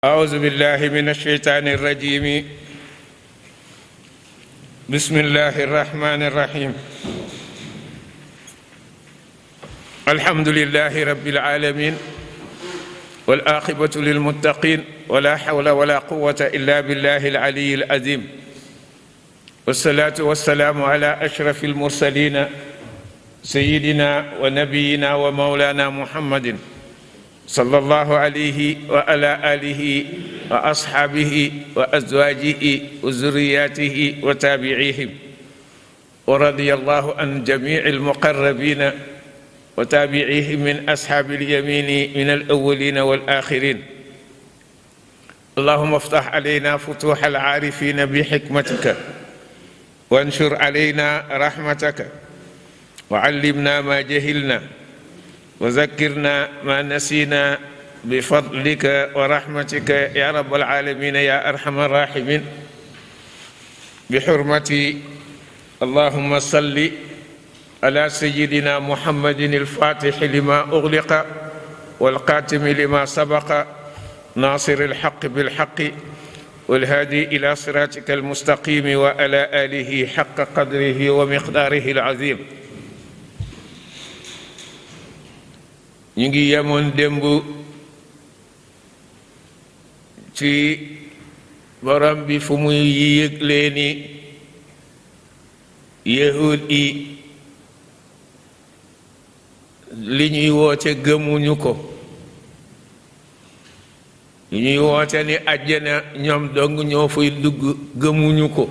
أعوذ بالله من الشيطان الرجيم. بسم الله الرحمن الرحيم. الحمد لله رب العالمين والعاقبة للمتقين ولا حول ولا قوة إلا بالله العلي العظيم، والصلاة والسلام على أشرف المرسلين سيدنا ونبينا ومولانا محمد صلى الله عليه وعلى آله وأصحابه وأزواجه وذرياته وتابعيهم، ورضي الله عن جميع المقربين وتابعيهم من أصحاب اليمين من الأولين والآخرين. اللهم افتح علينا فتوح العارفين بحكمتك، وانشر علينا رحمتك، وعلمنا ما جهلنا، وذكرنا ما نسينا بفضلك ورحمتك يا رب العالمين يا أرحم الراحمين. بحرمة اللهم صل على سيدنا محمد الفاتح لما أغلق والقاتم لما سبق ناصر الحق بالحق والهادي إلى صراطك المستقيم وعلى آله حق قدره ومقداره العظيم. ñu ngi yemoon démb ci borom bi fu muy yëglee ni yahud yi li ñuy woote gëmuñu ko, li ñuy woote ni àjjana ñoom dong ñoo fay dugg gëmuñu ko.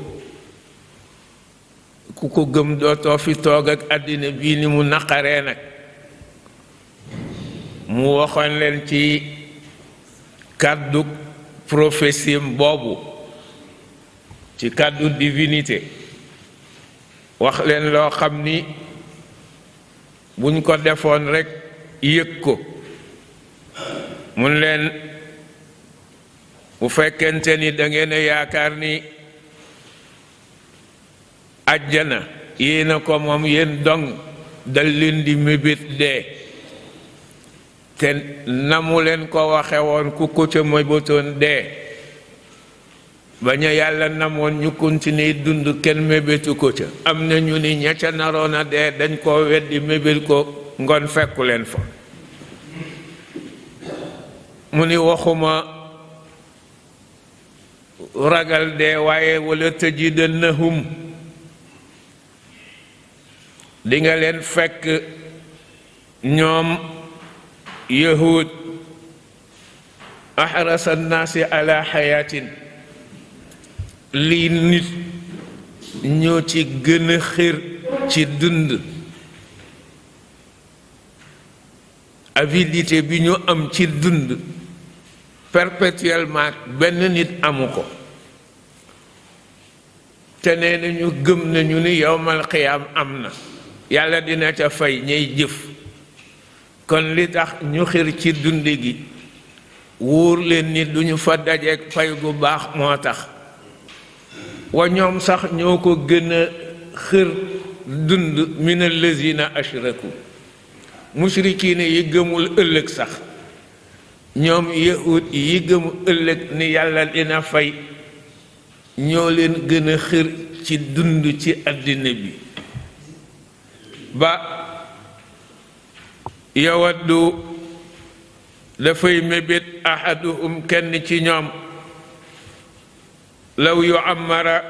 ku ko gëm dootoo fi toog ak àddina bii ni mu naqaree nag. mu waxoon leen ci kàddu prophétie boobu, ci kàddu divinité, wax leen loo xam ni buñ ko defoon rekk yëg ko. mun leen bu fekkente ni da ngeen a yaakaar ni àjjana yéen a ko moom yéen dong, dal leen di mébét dee. te namu leen ko waxe woon ku ko ca mébétoon dee, bañ a yàlla namoon ñu continuer dund kenn mébétu ko ca. am na ñu ni ña ca naroon a dee dañ koo weddi mébét ko ngoon fekku leen fa. mu ni waxuma ragal dee, waaye wala tajidannahum, di nga leen fekk ñoom yahud ahrasa nnaasi ala xayaatin, lii nit ñoo ci gën a xër ci dund. avidité bi ñu am ci dund perpétuellement benn nit amu ko. te nee nañu gëm nañu ni yowmal qiyaam am na, yàlla dina ca fay ñay jëf. kon li tax ñu xir ci dund gi wóor leen ni duñu fa dajeek fay gu baax moo tax. wa ñoom sax ñoo ko gën a xër dund min allazina ashraku, mushrikiina yi gëmul ëllëg sax. ñoom yahud yi gëmul ëllëg ni yàlla dina fay ñoo leen gën a xër ci dund ci àddina bi. ba yawaddu dafay mébét ahaduhum kenn ci ñoom law yu amara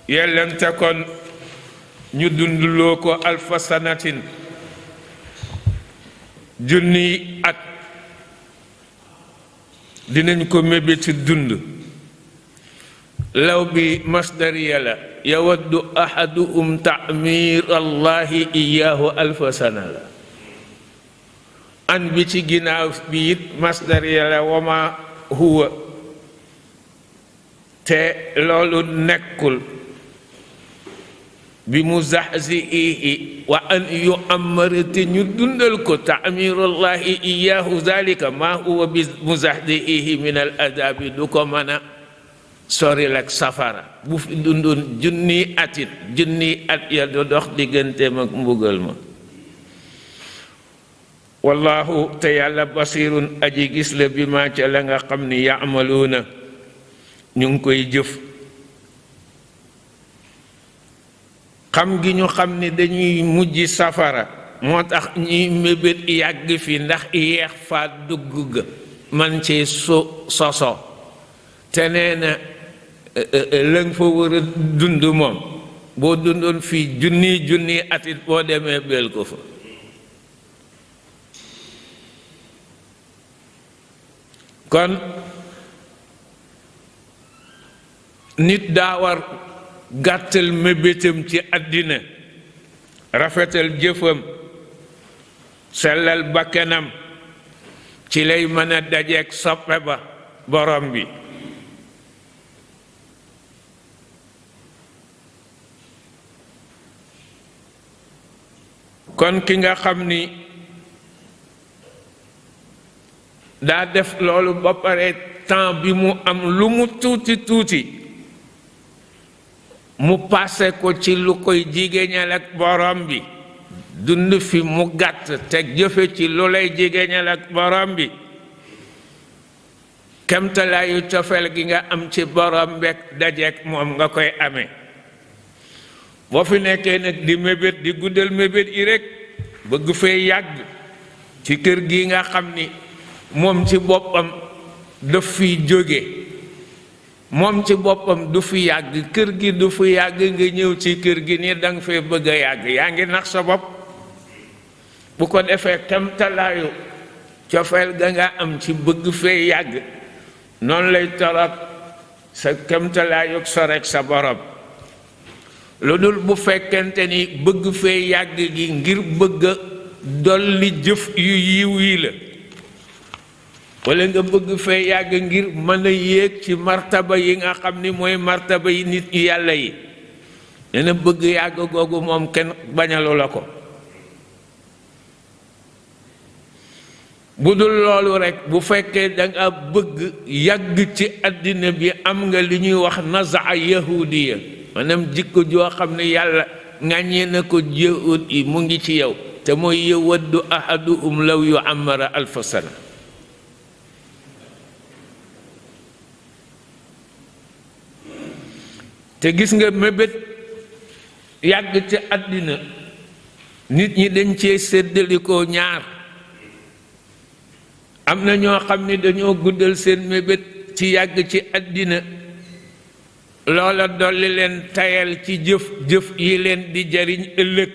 yellente kon ñu dundloo ko alfa sanatin junniy at. dinañ ko mébéti dund. law bi masdariya la, yawaddu ahaduhum ta'mir allahi iyaahu alfa sana la. an bi ci ginnaaw bi it masdariya la, wama huwa, te loolu nekkul bi muzahzihi wa an yu'ammara te ñu dundal ko ta'mirullahi iyaahu zalika ma huwa bi muzahzihi min al adabi, du ko mën a soril ak safara. bu fi dundoon junni atit junni at ya do dox digganteem ak mbugal ma. wallahu te yàlla basirun aji gis la bi ma ca la nga xam ni yaamaluuna ñu ngi koy jëf xam gi ñu xam ni dañuy mujj safara moo tax ñuy mébét yàgg fi ndax yeex fa dugg ga man ci soso te nee na la nga fa war a dund moom boo dundoon fii junni atit boo demee bel ko fa kon nit daa war gàttal mébétam ci àddina rafetal jëfam sellal bakkanam ci lay mën a dajeek soppe ba borom bi kon ki nga xam ni daa def loolu ba pare temps bi mu am lu mu tuuti mu passé ko ci lu koy jigéeñal ak borom bi dund fi mu gàtt teg jëfe ci lu lay jigéeñal ak borom bi kemtalaayu cofeel gi nga am ci borom bekk dajeek moom nga koy amee boo fi nekkee nag di mébét di guddal mébét yi rekk bëgg fee yàgg ci kër gi nga xam ni moom ci boppam daf fiy jóge moom ci boppam du fi yàgg kër gi du fi yàgg nga ñëw ci kër gi ni danga fee bëgg a yàgg yaa ngi nax sa bopp bu ko defee kemtalaayu cofeel ga nga am ci bëgg fee yàgg noonu lay torop sa kemtalaayu sorek sa borom lu dul bu fekkente ni bëgg fee yàgg gi ngir bëgg a dolli jëf yu yiw yi la wala nga bëgg fee yàgg ngir mën a yéeg ci martaba yi nga xam ni mooy martaba yi nit yàlla yi nee na bëgg yàgg googu moom kenn bañalu la ko bu dul loolu rekk bu fekkee danga bëgg yàgg ci àddina bi am nga li ñuy wax nazaa yahudiya maanaam jikko joo xam ne yàlla ŋàññee na ko yahud yi mu ngi ci yow te mooy yawaddu ahaduhum law yu'ammara alfa sana te gis nga mébét yàgg ci àddina nit ñi dañ cee séddalikoo ñaar am na ñoo xam ni dañoo guddal seen mébét ci yàgg ci àddina loola dolli leen tayal ci jëf yi leen di jariñ ëllëg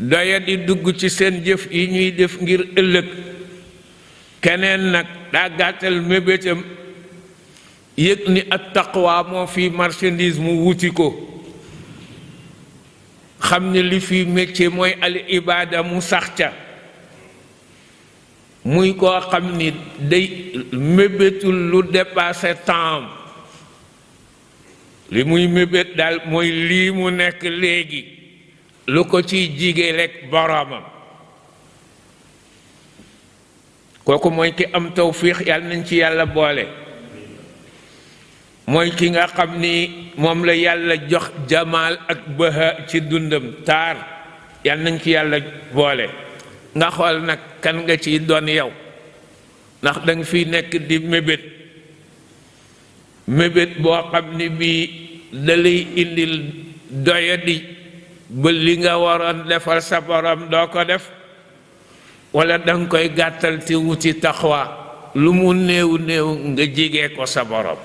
doya di dugg ci seen jëf yi ñuy def ngir ëllëg keneen nag daa gàttal mébétam yëg ni at taqwa moo fi marchandise mu wuti ko xam ni li fi métier mooy al ibaada mu sax ca muy koo xam ni day mébétul lu dépassé temps li muy mébét daal mooy lii mu nekk léegi lu ko ciy jige rekk boroomam kooku mooy ki am tawfiix yàlla nañ ci yàlla boole mooy ki nga xam ni moom la yàlla jox jamaal ak bëha ci dundam taar yàlla nañ ci yàlla boole nga xool nag kan nga ciy doon yow ndax danga fi nekk di mébét boo xam ni bii dalay indil doyadi ba li nga waroon defal sa borom doo ko def walla danga koy gàttal te wuti taxwa lu mu néew nga jige ko sa borom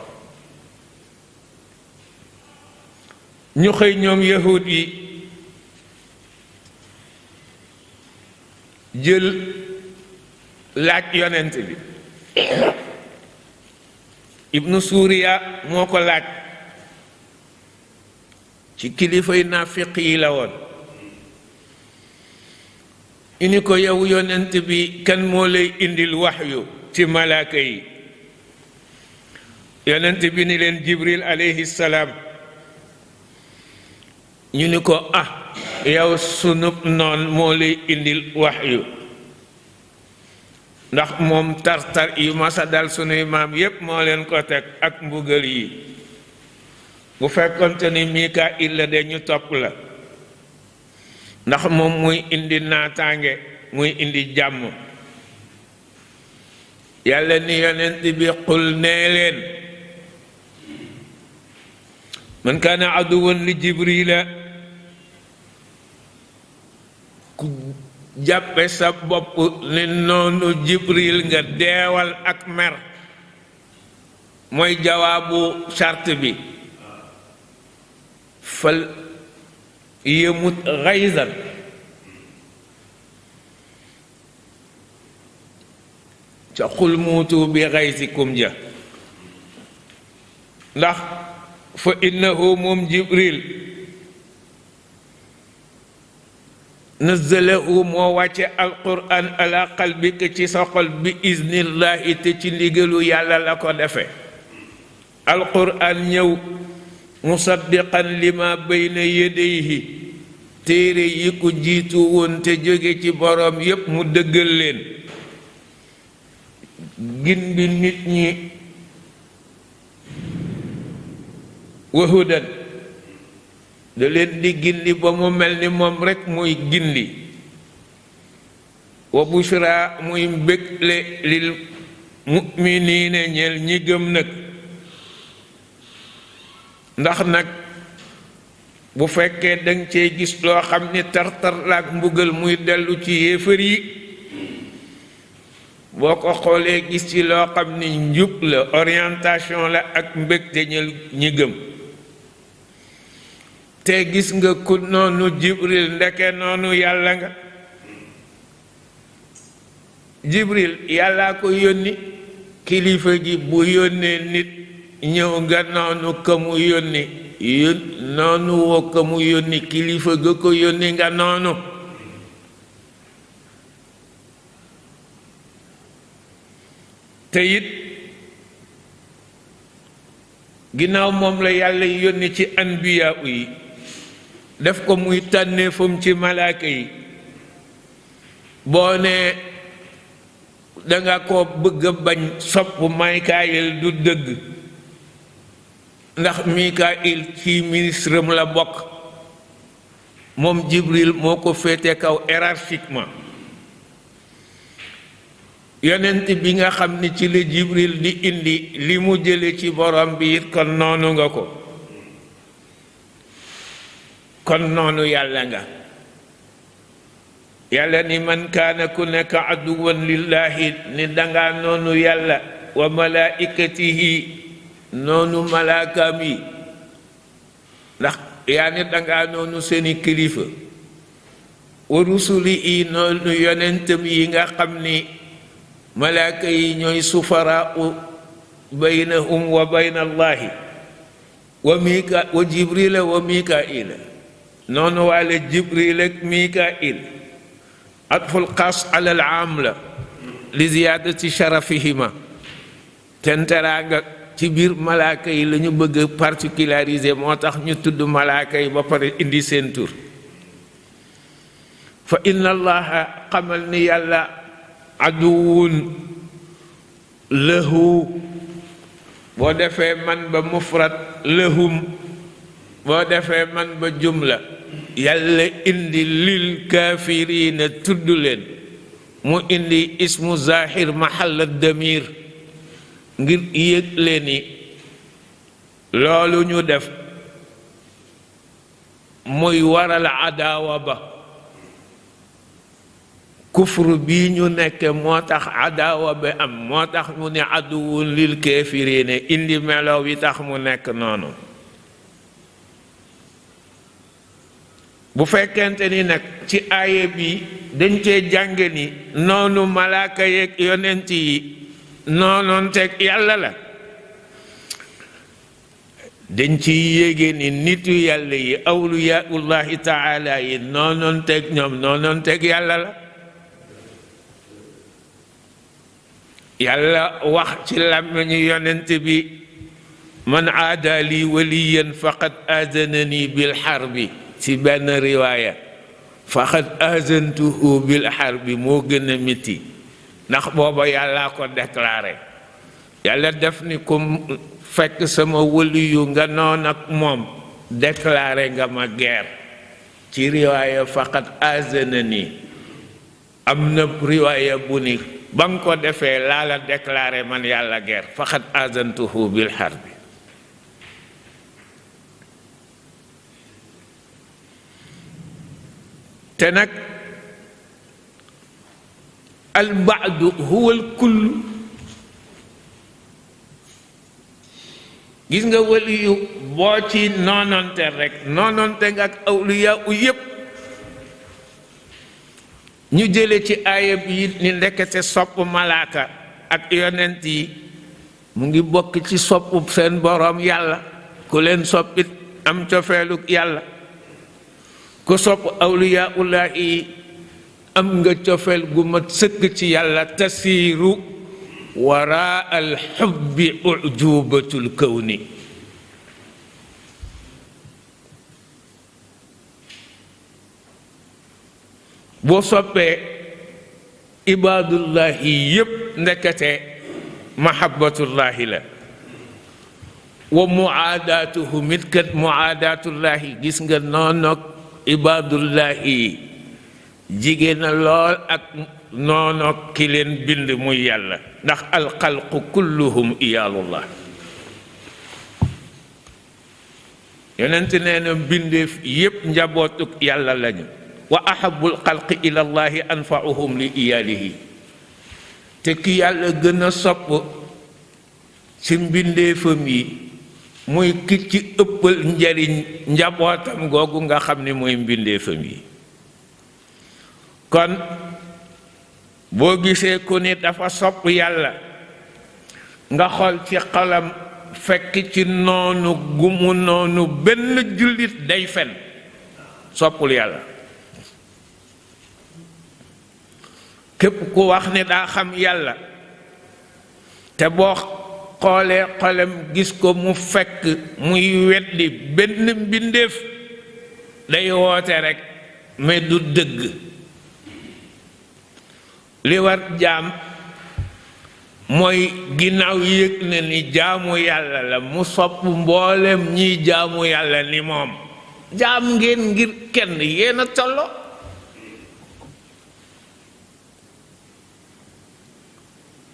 ñu xëy ñoom yahud yi jël laaj yonent bi ibnu suuriya moo ko laaj ci kilifay naafiq yi la woon ini ko yow yonent bi kan moo lay indil waxyu ci malaaka yi yonent bi ni leen jibril alayhi salaam ñu ni ko yow sunub noon moo lay indil waxyu ndax moom tartar yi masa dal sunuy maam yépp moo leen ko teg ak mbugal yi bu fekkonte ni Mikaayil la de ñu topp la ndax moom muy indi naataange muy indi jàmm. yàlla ni yonent bi qul nee leen man kaana aduwan li jibrila ku jàppe sa bopp ni noonu jibril nga deewal ak mer mooy jawaabu charte bi fal yemut xayzan ca xul muutu bi xaysikum ja ndax fa innahu moom jibril nazzalahu moo wàcce alquran ala qalbika ci sa xol bi iznillahi te ci ndigalu yàlla la ko defe alquran ñëw musaddiqan lima bayna yadayhi téere yi ko jiitu woon te jóge ci boroom yépp mu dëggal leen gindi nit ñi wa hudan da leen di gindi ba mu mel ni moom rekk muy gindi wa bushra muy mbégle lil mu'miniina ñeel ñi gëm nag ndax nag bu fekkee danga cee gis loo xam ni tartar laak mbugal muy dellu ci yéefar yi boo ko xoolee gis ci loo xam ni njub la orientation la ak mbégte ñi gëm te gis nga ku noonu jibril ndeke noonu yàlla nga jibril yàllaa ko yónni kilifa gi bu yónnee nit ñëw nga noonu ka mu yónni noonu woo ka mu yónni kilifa ga ko yónni nga noonu te it ginnaaw moom la yàlla yónni ci anbiya yi def ko muy tànneefam ci malaaka yi boo ne danga ko bëgg a bañ sopp Mikaayil du dëgg ndax Mikaayil ci ministre am la bokk moom Jibril moo ko féete kaw hiérarchiquement yonent bi nga xam ni ci la Jibril di indi li mu jële ci borom bi it kon noonu nga ko kon noonu yàlla nga yàlla ni man kaana ku nekk aduwan lillahi ni danga noonu yàlla wa malaikatihi noonu malaakaam yi ndax yaa ni danga noonu seeni kilifa wa rusuli yi noonu yonentam yi nga xam ni malaaka yi ñooy sufaraau baynahum wa bayna allahi wa jibrila wa mikaila noonu waale jibril ak mikail atful xaas alal am la li ziyaadati sharafihima tenteraanga ci biir malaaka yi la ñu bëgg particulariser moo tax ñu tudd malaaka yi ba pare indi seen tur fa inna allaha xamal ni yàlla aduwun lahu boo defee man ba mufrad lahum boo defee man ba jumla yàlla indi lil kaafiriina tudd leen mu indi ismu zahir mahalla damir ngir yëg leen ni loolu ñu def muy waral adaawa ba kufru bii ñu nekk moo tax adaawa bi am moo tax mu ne aduwun lil kaafiriina indi melow yi tax mu nekk noonu bu fekkente ni nag ci aaye bi dañ cee jàng ni noonu malaaka yeeg yonent yi noonoon teg yàlla la dañ ci yéege ni nitu yàlla yi awliyaullahi taala yi noonoon teg ñoom noonoon teg yàlla la yàlla wax ci làmmiñu yonent bi man aada li waliyan faqad azanani bil harbi ci benn riwaaya faqad azantuhu bil harbi moo gën a miti ndax booba yàllaa ko déclaré yàlla def ni ku fekk sama waliyu nga noon ak moom déclaré nga ma guerre ci riwaaya faqad azanani am na riwaaya bu ni ba nga ko defee laa la déclaré man yàlla guerre faqad azantuhu bil harbi te nag al baadu huwa al kull gis nga waliyu boo ci noononte rek noononte nga ak awliya u yépp ñu jële ci aaya bi ni ndekete sopp malaaka ak yonent yi mu ngi bokk ci sopp seen boroom yàlla ku leen soppit am cofeeluk yàlla ku sopp awliya ullahi am nga cofeel gu mat sëkk ci yàlla tasiiru wara al xubbi ujubatul kawni boo soppee ibaadullahi yépp ndekete mahabbatullahi la wa muaadaatuhum it kat muaadaatullahi gis nga noonoog ibaadullahi jigéen na lool ak noonoog ki leen bind muy yàlla ndax alxalqu kulluhum iyaalullah yonent nee na bindeef yépp njabootuk yàlla lañu wa ahabul xalqi ila llahi anfa'uhum li iyaalihi te ki yàlla gën a sopp ci mbindeefam yi muy ki ci ëppal njariñ njabootam googu nga xam ne mooy mbindeefam yi kon boo gisee ku ni dafa sopp yàlla nga xool ci xolam fekk ci noonu gumu noonu benn jullit day fen soppul yàlla képp ku wax ne daa xam yàlla te boo xoolee xolam gis ko mu fekk muy weddi benn mbindeef day woote rekk mais du dëgg li war jaam mooy ginnaaw yëg na ni jaamu yàlla la mu sopp mboolem ñiy jaamu yàlla ni moom jaam ngeen ngir kenn yéen a tolloo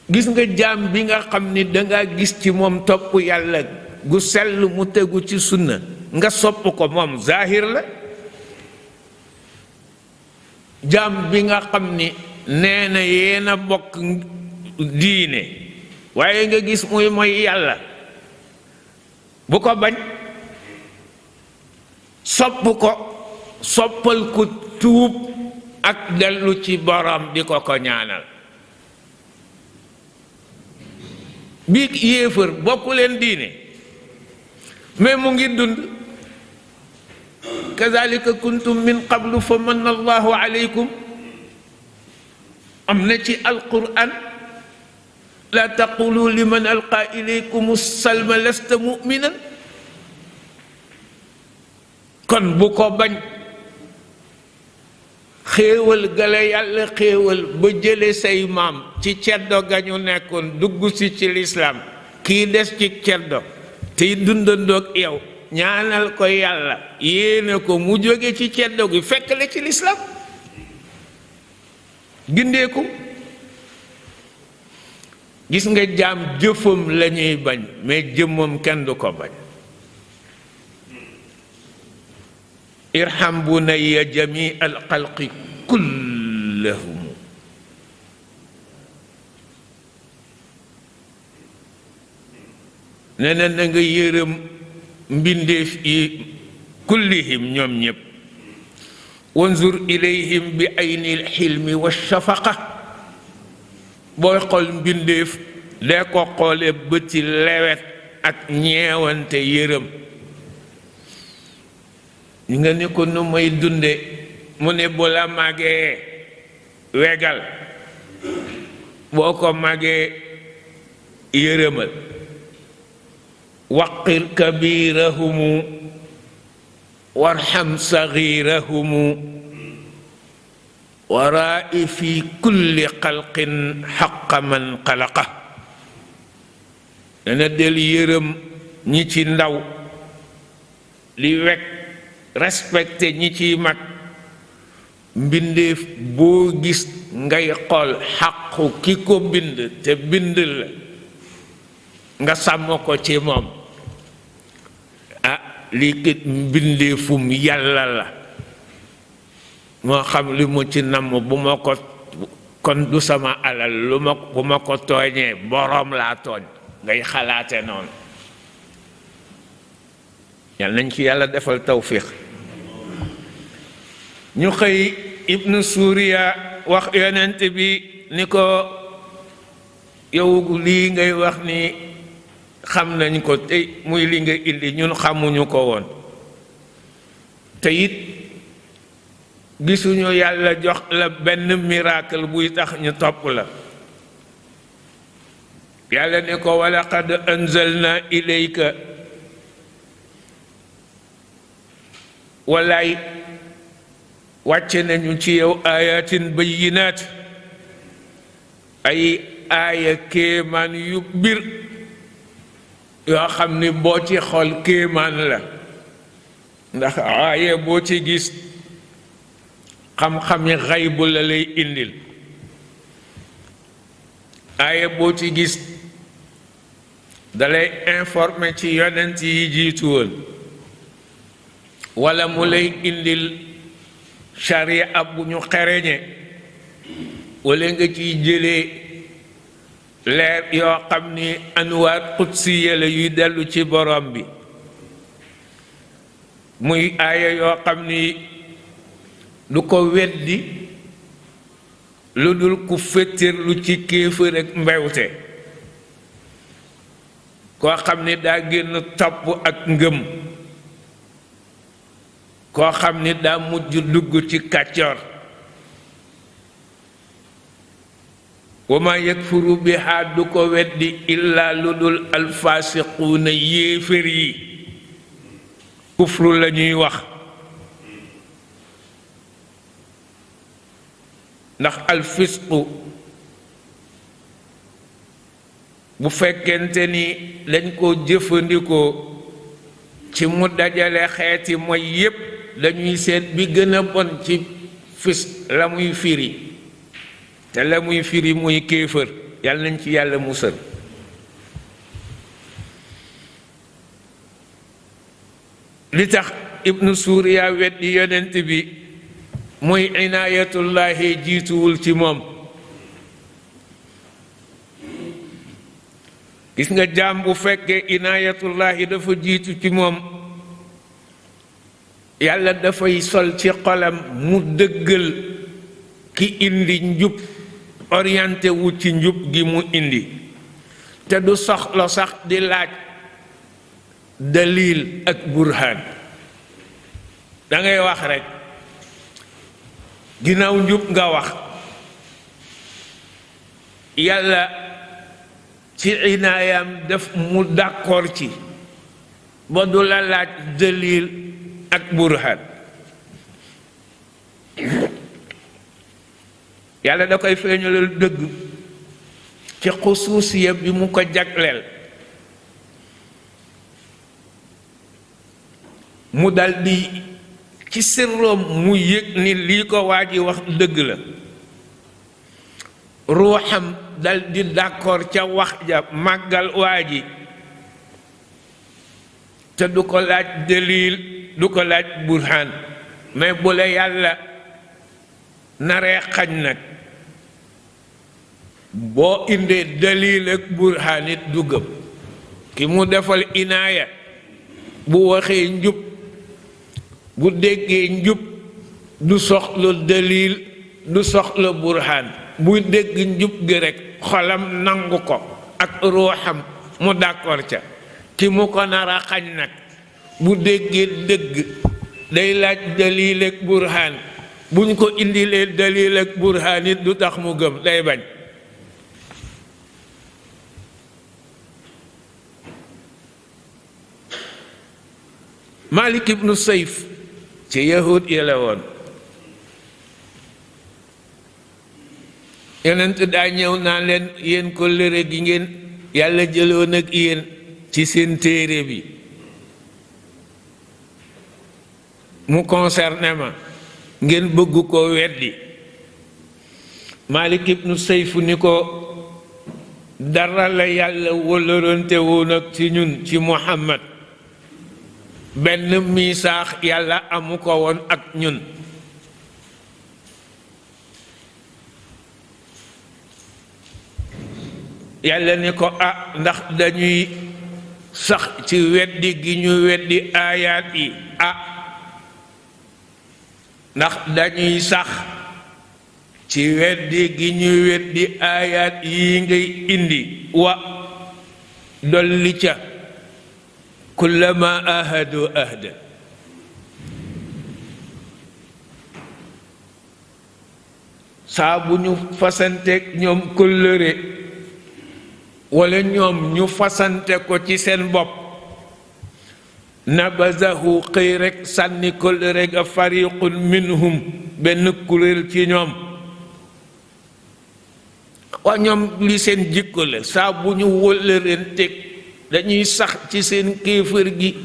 gis nga jaam bi nga xam ni danga gis ci moom topp yàlla gu sell mu tegu ci sunna nga sopp ko moom zahir la jaam bi nga xam ni nee na yéen a bokk diine waaye nga gis muy mooy yàlla bu ko bañ sopp ko soppal ko tuub ak dellu ci borom di ko ko ñaanal bi yéefar bokku leen diine mais mu ngi dund kazalika kuntum min qablu fa manna allahu alaykum am na ci alquran la taqulu liman alqa ilaykum salma lasta mu'minan kon bu ko bañ xéewal gala yàlla xéewal ba jële say maam ci ceddo ga ñu nekkoon dugg si ci lislaam kii des ci ceddo tey dundandoog yow ñaanal ko yàlla yéene ko mu jóge ci ceddo gi fekk la ci lislaam gindeeku gis nga jaam jëfam lañuy bañ mais jëmmam kenn du ko bañ irham bunayya jami al xalqi kullahum nee na na nga yërëm mbindeef yi kullihim ñoom ñépp wanzur ilayhim bi ayni al xilmi wa shafaqa booy xool mbindeef dee ko xoole bëti lewet ak ñeewante yërëm ñu nga ni ko nu may dunde mu ne bu la màggee wegal boo ko màggee yërëmal waqir kabirahumu warham saghirahumu waraa'i fi kulli xalqin xaqa man xalaqa dana del yërëm ñi ci ndaw li wekk respecté ñi ciy mag mbindeef boo gis ngay xool xàqu ki ko bind te bind la nga sàmm ko ci moom lii kit mbindeefum yàlla la moo xam li mu ci namm bu ma ko kon du sama alal bu ma ko tooñee boroom laa tooñ ngay xalaate noonu yal nañ ci yàlla defal tawfiq ñu xëy ibnu Suuriya wax yonent bi ni ko yow lii ngay wax ni xam nañ ko te muy li nga indi ñun xamuñu ko woon te it gisuñu yàlla jox la benn miracle buy tax ñu topp la yàlla ne ko wa laqad anzalna ilayka walaay wàcce nañu ci yow ayatin bayyinaat ay aaya kéemaan yu bir yoo xam ni boo ci xool kéemaan la ndax aaya boo ci gis xam-xami xaybu la lay indil aaya boo ci gis dalay informer ci yonent yi jiitu woon wala mu lay indil sharia bu ñu xereñe wala nga ciy jëlee leer yoo xam ni anwaar qudsiya la yuy dellu ci borom bi muy aaya yoo xam ni du ko weddi lu dul ku féttirlu ci kéefër ak mbewte koo xam ni daa génn topp ak ngëm koo xam ni daa mujj dugg ci kàccoor wa ma yakfuru biha du ko weddi illa lu dul alfaasiquuna yéefér yi kufru la ñuy wax ndax alfisqu bu fekkente ni dañ ko jëfandikoo ci mu dajale xeeti mooy yépp dañuy seet bi gën a bon ci fis la muy firi te la muy firi muy kéefër yàlla nañ ci yàlla musal li tax ibnu Suuriya weddi yonent bi muy inaayatullahi jiituwul ci moom gis nga jaam bu fekkee inaayatullahi dafa jiitu ci moom yàlla dafay sol ci xolam mu dëggal ki indi njub orienté wu ci njub gi mu indi te du soxla sax di laaj dalil ak burhaan dangay wax rekk ginnaaw njub nga wax yàlla ci inaayam def mu d'accord ci ba du la laaj dalil ak burhaan yàlla da koy feeñalal dëgg ci xusuusiya bi mu ko jagleel mu daldi ci sirroom mu yëg ni lii ko waa ji wax dëgg la ruuxam daldi d'accord ca wax ja màggal waa ji te du ko laaj dalil du ko laaj burhaan mais bu la yàlla naree xañ nag boo indee dalil ak burhaan it du gëm ki mu defal inaaya bu waxee njub bu déggee njub du soxla dalil du soxla burhaan buy dégg njub gi rekk xolam nangu ko ak ruuxam mu d'accord ca ki mu ko nara xañ nag bu déggee dëgg day laaj dalil ak burhaan buñ ko indilee dalil ak burhaan it du tax mu gëm day bañ Malik ibnu Sayf ci yahud yi la woon yonent daa ñëw naa leen yéen ko lëre gi ngeen yàlla jëloon ak yéen ci seen téere bi mu concerné ma ngeen bëgg ko weddi Malik ibnu Sayfu ni ko dara la yàlla wëllërante woon ak ci ñun ci Muhammad benn misaax yàlla amu ko woon ak ñun yàlla ni ko ndax dañuy sax ci weddi gi ñu weddi aayaat yi ndax dañuy sax ci weddi gi ñu weddi aayaat yi ngay indi wa dolli ca kullama ahadu ahda saa bu ñu fasanteeg ñoom kóllëre wala ñoom ñu fasante ko ci seen bopp nabazahu xëy rekk sànni kóllëre ga fariqun minhum benn kuréel ci ñoom waa ñoom li seen jikko la saa bu ñu wóllërenteeg dañuy sax ci seen kéefër gi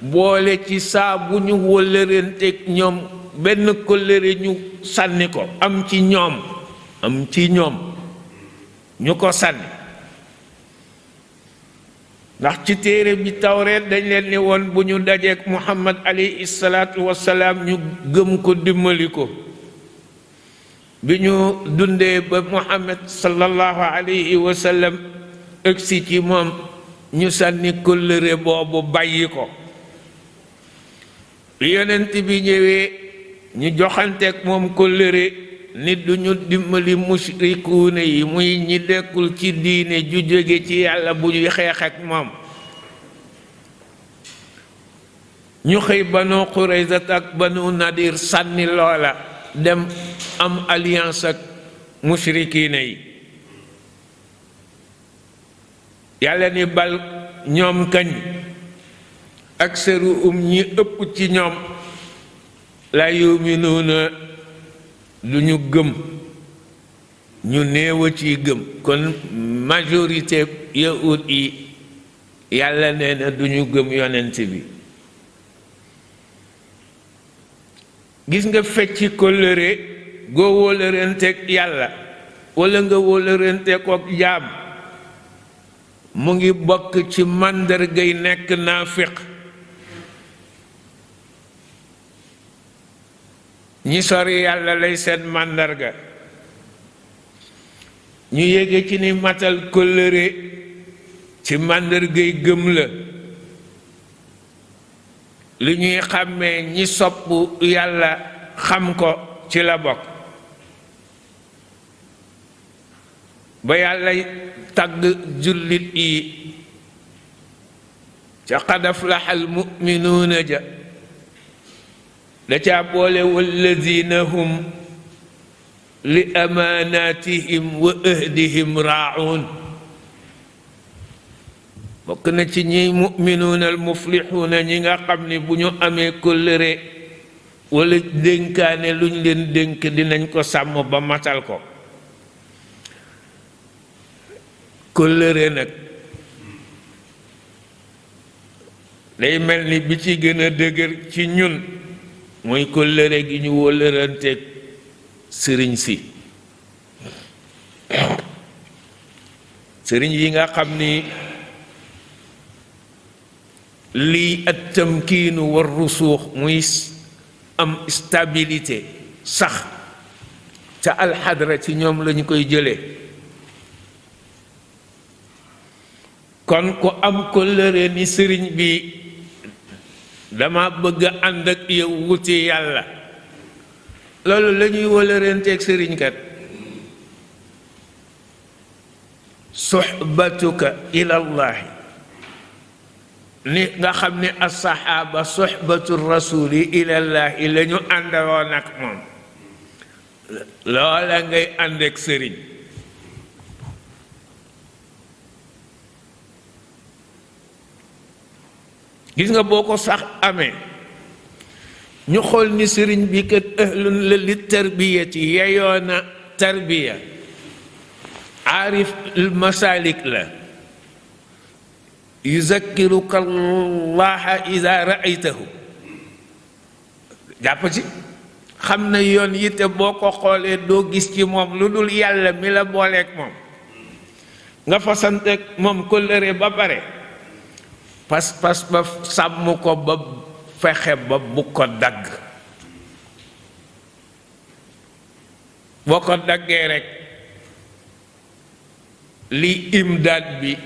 boole ci saa bu ñu wóllërenteeg ñoom benn kóllëre ñu sànni ko am ci ñoom ñu ko sànni ndax ci téere bi tawreet dañ leen ni woon bu ñu dajeek Muhammad alayhi salaatu wassalaam ñu gëm ko dimbali ko bi ñu dundee ba Muhammad sallallahu alayhi wa sallam ëgsi ci moom ñu sànni kóllëre boobu bàyyi ko bi yonent bi ñëwee ñu joxanteek moom kóllëre nit duñu dimbali mushrikuune yi muy ñi dekkul ci diine ju jóge ci yàlla bu ñuy xeex ak moom ñu xëy Banu Qurayza ak Banu Nadir sànni loola dem am alliance ak mushrikiine yi yàlla ni bal ñoom kañ ak seru ñi ëpp ci ñoom la yuminuuna lu ñu gëm ñu néew a ciy gëm kon majorité yahud yi yàlla nee na du ñu gëm yonent bi gis nga fecci kóllëre goo wóllërenteeg yàlla walla nga wóllërenteeg ko jaam mu ngi bokk ci màndargay nekk naafiq ñi sori yàlla lay seen màndarga ñu yéege ci ni matal kóllëre ci màndargay gëm la li ñuy xàmmee ñi sopp yàlla xam ko ci la bokk ba yàlla tagg jullit yi ca qad aflaha al mu'minuuna ja da caa boole walladina hum li amaanatihim wa ahdihim raa'uun bokk na ci ñi mu'minuuna al muflixuuna ñi nga xam ni bu ñu amee kóllëre wala dénkaane lu ñu leen dénk dinañ ko sàmm ba matal ko kóllëre nag day mel ni bi ci gën a dëgër ci ñun mooy kóllëre gi ñu wóllëranteeg sëriñ si sëriñ yi nga xam ni lii at tamkiinu war rusuux muy am stabilité sax ca alxadra ci ñoom lañu koy jëlee kon ku am kóllëre ni sëriñ bi dama bëgg a ànd ak yow wuti yàlla loolu la ñuy wóllërenteeg sëriñ kat suxbatuka ilallahi ni nga xam ne assaxaaba suxbatu rasuli ilallahi la ñu àndaloon ak moom loola ngay ànd ak sëriñ gis nga boo ko sax amee ñu xool ni sëriñ bi kat ahlun la li tarbiyati yeyoona tarbiya aarif al masalik la yuzakkiruka allaha ida raaytahu jàpp ci xam na yoon yi te boo ko xoolee doo gis ci moom lu dul yàlla mi la booleeg moom nga fasanteeg moom kóllëre ba pare pas ba sàmm ko ba fexe ba bu ko dagg boo ko daggee rekk li imdaad bi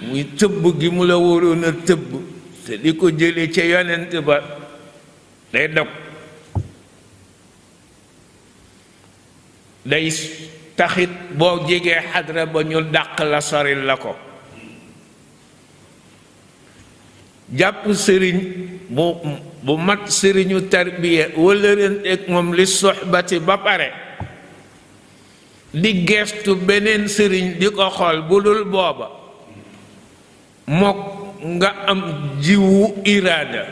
muy tëbb gi mu la waroon a tëbb te di ko jële ca yonent ba day dog day taxit boo jegee xadra ba ñu dàq la soril la ko jàpp sëriñ bu mat sëriñu tarbiya wala renteeg moom li soxbati ba pare di geestu beneen sëriñ di ko xool bu dul booba mook nga am jiwu iraada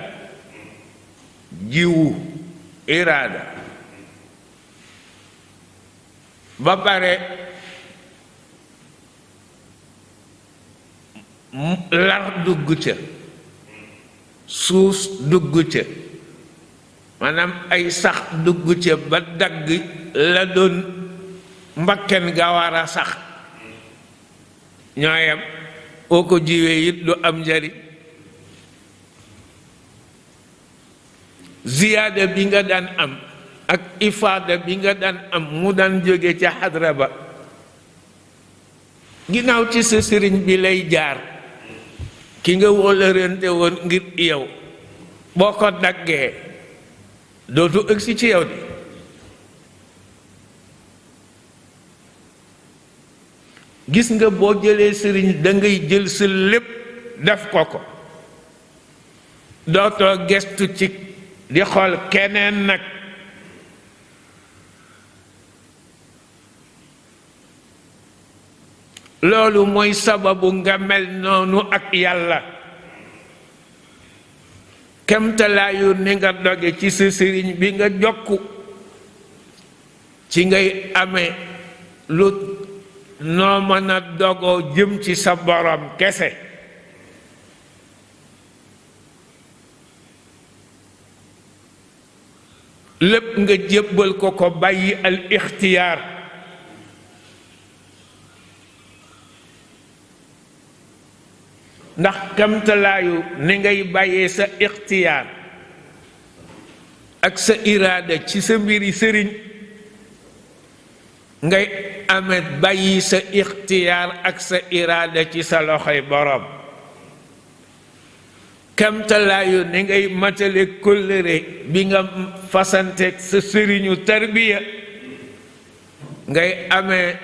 ba pare lar dugg ca suus dugg ca maanaam ay sax dugg ca ba dagg la doon mbakken ga war a sax ñooyam boo ko jiwee it du am njariñ ziyaada bi nga daan am ak ifaada bi nga daan am mu daan jóge ca xadra ba ginnaaw ci sa sëriñ bi lay jaar ki nga wóolarante woon ngir yow boo ko daggee dootu ëgsi ci yow di gis nga boo jëlee sëriñ da ngay jël sa lépp def ko ko dootoo gestu ci di xool keneen nag loolu mooy sababu nga mel noonu ak yàlla kemtalaayu ni nga doge ci sa sëriñ bi nga jokku ci ngay amee lu noo mën a dogoo jëm ci sa borom kese lépp nga jébbal ko ko bàyyi al ixtiyaar ndax kamtalaayu ni ngay bàyyee sa ixtiyaar ak sa iraada ci sa mbiri sëriñ ngay amee bàyyi sa ixtiyaar ak sa iraada ci sa loxoy borom kamtalaayu ni ngay matale kóllëre bi nga fasanteeg sa sëriñu tarbiya ngay amee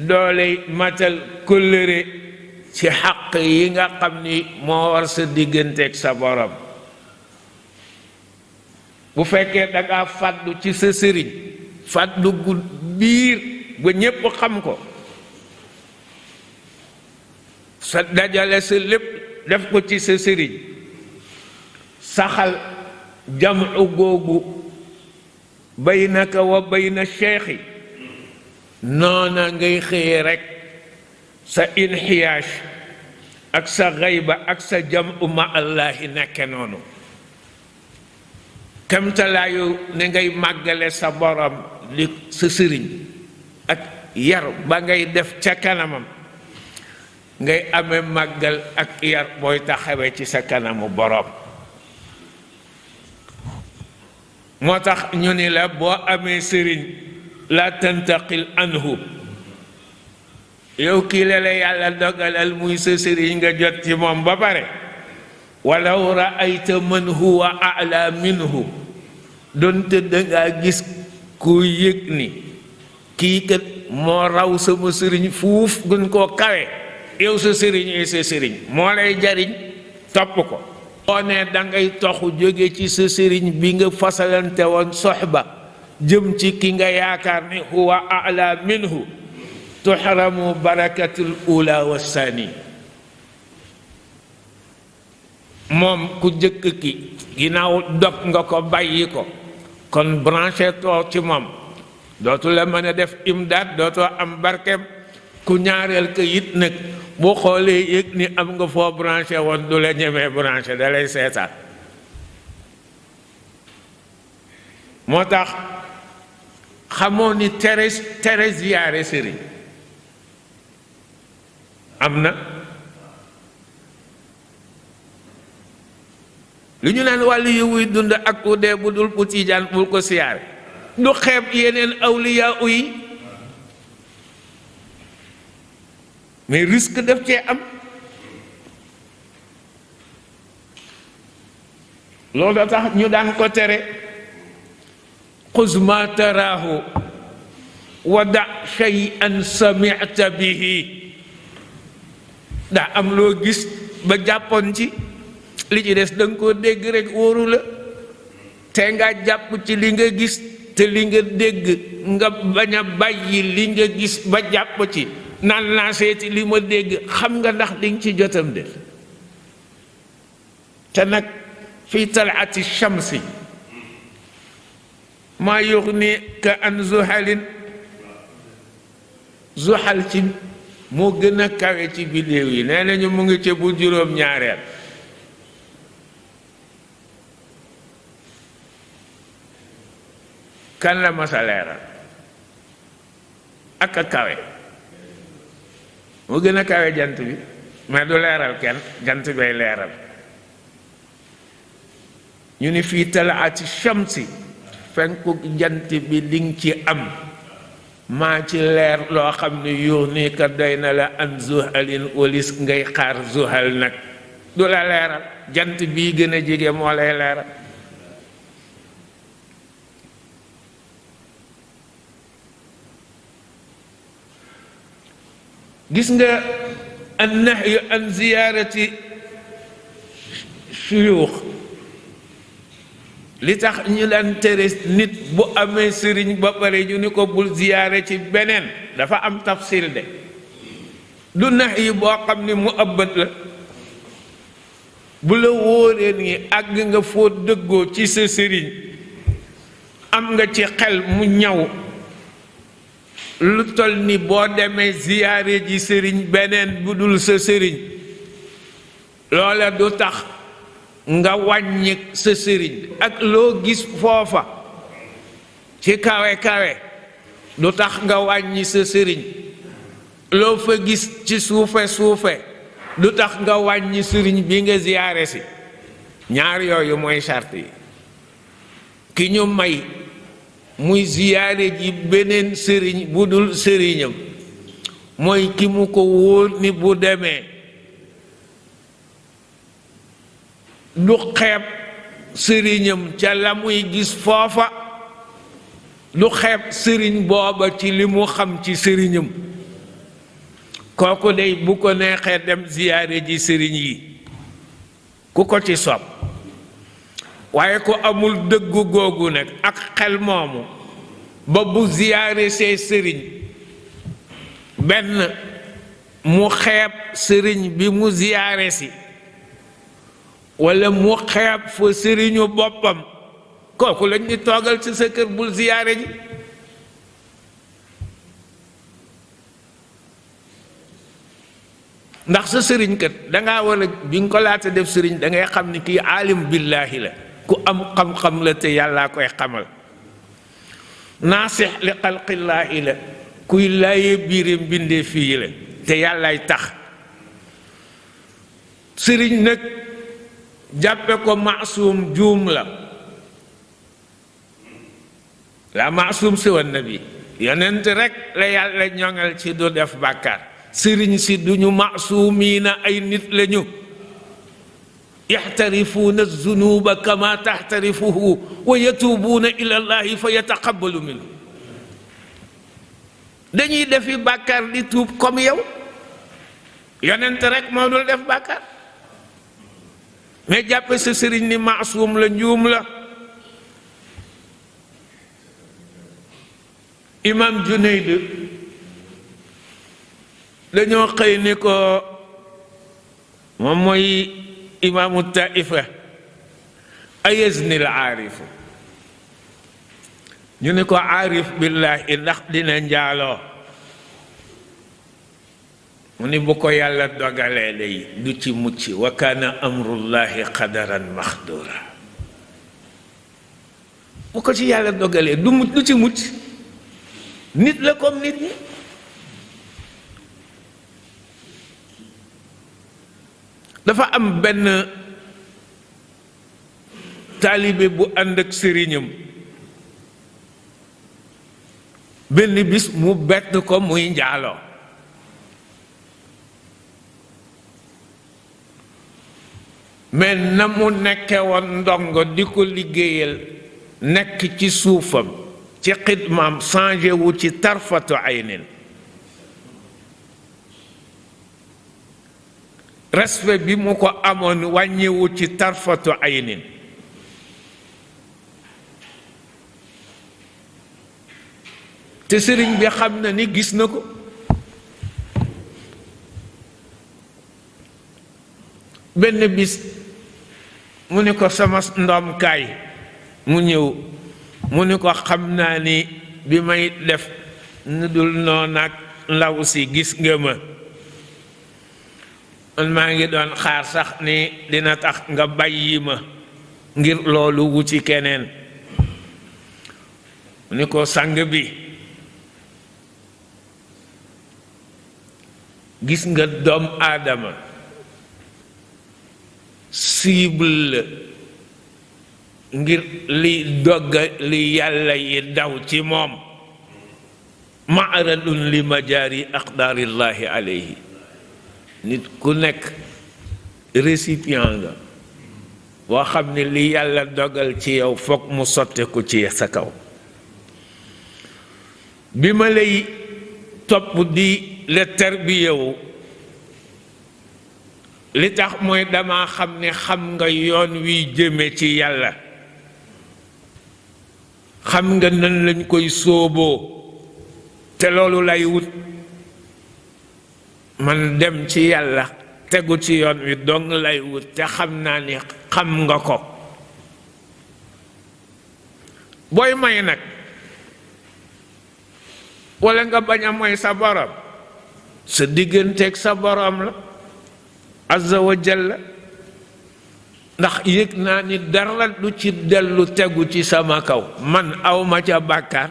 dooley matal kóllëre ci xaq yi nga xam ni moo war sa digganteeg sa borom bu fekkee dangaa fàddu ci sa sëriñ fàddu gu biir ba ñépp xam ko sa dajale sa lépp def ko ci sa sëriñ saxal jamu googu baynaka wa bayna cheikhi noona ngay xëye rekk sa inxiyaash ak sa xayba ak sa jamu ma allahi nekke noonu kamtalaayu ni ngay màggale sa borom li sa sëriñ ak yar ba ngay def ca kanamam ngay amee màggal ak yar booy taxawee ci sa kanamu borom moo tax ñu ni la boo amee sëriñ la tantaqil anhu yow kii la yàlla dogalal muy sa sëriñ nga jot ci moom ba pare walaw raayta man huwa ala minhu doonte dangaa gis ku yëg ni kii kat moo raw sama sëriñ fuuf gën koo kawe yow sa sëriñ sa sëriñ moo lay jariñ topp ko boo ne dangay toxu jóge ci sa sëriñ bi nga fasalante woon soxba jëm ci ki nga yaakaar ni huwa ala minhu tuxramu barakatul ula wa sani moom ku jëkk ki ginnaaw dog nga ko bàyyi ko kon branché too ci moom dootu la mën a def imdaad dootoo am barkem ku ñaareel ka it nag boo xoolee yëg ni am nga foo branché woon du la ñemee branché da lay seetaan moo tax xamoo ni tere ziyaare sëriñ am na. lu ñu naan wàllu yu wuy dund ak ku dee bu dul bu tiijaan bul ko siyaare du xeeb yeneen awliya yi mais risque def cee am. loolu tax ñu daan ko tere xuz ma taraahu wa da shay'an sami'ta bihi daa am loo gis ba jàppoon ci li ci des da nga koo dégg rek wóoru la te nga jàpp ci li nga gis te li nga dégg nga bañ a bàyyi li nga gis ba jàpp ci naan naa seeti li ma dégg xam nga ndax di nga ci jotam de te nag fi talaati shamsi maa yuxnika an zuhalin zuhal ci moo gën a kawe ci bidéew yi nee nañu mu ngi ca bu juróom-ñaareel kan la masa leeral ak a kawe moo gën a kawe jant bi mais du leeral kenn jant bay leeral ñu ni fii talaati shamsi fenku jant bi liŋ ci am maa ci leer loo xam ne yuux nii ka doy na la an zuhalin walis ngay xaar zuhal nag du la leeral jant bii gën a jege moo lay leeral. gis nga an nahyu an ziyaarati shuyuux li tax ñu daan tere nit bu amee sëriñ ba pare ñu ni ko bul ziyaare ci beneen dafa am tafsil de du nahyu boo xam ni mu ëbbat la bu la wóoree ni àgg nga foo dëggoo ci sa sëriñ am nga ci xel mu ñaw lu tol ni boo demee ziyaare ji sëriñ beneen bu dul sa sëriñ loola du tax nga wàññi sa sëriñ ak loo gis foofa ci kawe kawe du tax nga wàññi sa sëriñ loo fa gis ci suufe suufe du tax nga wàññi sëriñ bi nga ziyaare si ñaar yooyu mooy sart yi ki ñu may muy ziyaare ji beneen sëriñ bu dul sëriñam mooy ki mu ko wóor ni bu demee du xeeb sëriñam ca la muy gis foofa du xeeb sëriñ booba ci li mu xam ci sëriñam kooku dey bu ko neexee dem ziyaare ji sëriñ yi ku ko ci sopp waaye ku amul dëggu googu nag ak xel moomu ba bu ziyaare see sëriñ benn mu xeeb sëriñ bi mu ziyaare si walla mu xeeb fa sëriñu boppam kooku lañ di toogal ci sa kër bul ziyaare ji ndax sa sëriñ kat dangaa war a bi nga ko laata def sëriñ da ngay xam ni kii aalim billaahi la ku am xam-xam la te yàllaa koy xamal naasix li xalqillaahi la kuy laaye biire mbindee fii la te yàllaay tax sëriñ nag jàppe ko maasum juum la maasum si wan nabi yonent rek la yàlla ñoŋal ci du def bàkkaar sëriñ si duñu maasumiina ay nit lañu yaxtarifuuna zunuba kama taxtarifuhu wa yatuubuuna ila llahi fa yataqabbalu minhu dañuy defi bàkkaar di tuub comme yow yonent rek moo dul def bàkkaar mais jàppe sa sëriñ ni maasum la njuum la imam Junayd dañoo xëy ni ko moom mooy imaamu taifa ayazni al aarifu ñu ni ko aarif billahi ndax dina njaaloo mu ni bu ko yàlla dogalee day du ci mucc wa kaana amrullahi qadaran maxdura bu ko ci yàlla dogalee du mucc du ci mucc nit la comme nit ñi dafa am benn taalibe bu ànd ak sëriñam benn bis mu bett ko muy njaaloo mais na mu nekke woon ndongo di ko liggéeyal nekk ci suufam ci xidmaam changé wu ci tarfatu aynin respect bi mu ko amoon wàññiwu ci tarfatu aynin te sëriñ bi xam na ni gis na ko benn bis mu ni ko sama ndoom kaay mu ñëw mu ni ko xam naa ni bi may def nu dul noonu ak ndaw si gis nga ma man maa ngi doon xaar sax ni dina tax nga bàyyi ma ngir loolu wuti keneen mu ni ko sang bi gis nga doom aadama cible la ngir li dogga li yàlla yi daw ci moom maaradun li majaari aqdaarillahi alayhi nit ku nekk récipient nga boo xam ne li yàlla dogal ci yow foog mu sotte ko ci sa kaw bi ma lay topp di la tarbiyewu li tax mooy dama xam ne xam nga yoon wi jëme ci yàlla xam nga nan lañ koy sóoboo te loolu lay wut man dem ci yàlla tegu ci yoon wi dong lay wut te xam naa ni xam nga ko booy may nag walla nga bañ a moy sa borom sa digganteeg sa borom la azza wa jalla ndax yëg naa ni dara du ci dellu tegu ci sama kaw man awma ca bàkkaar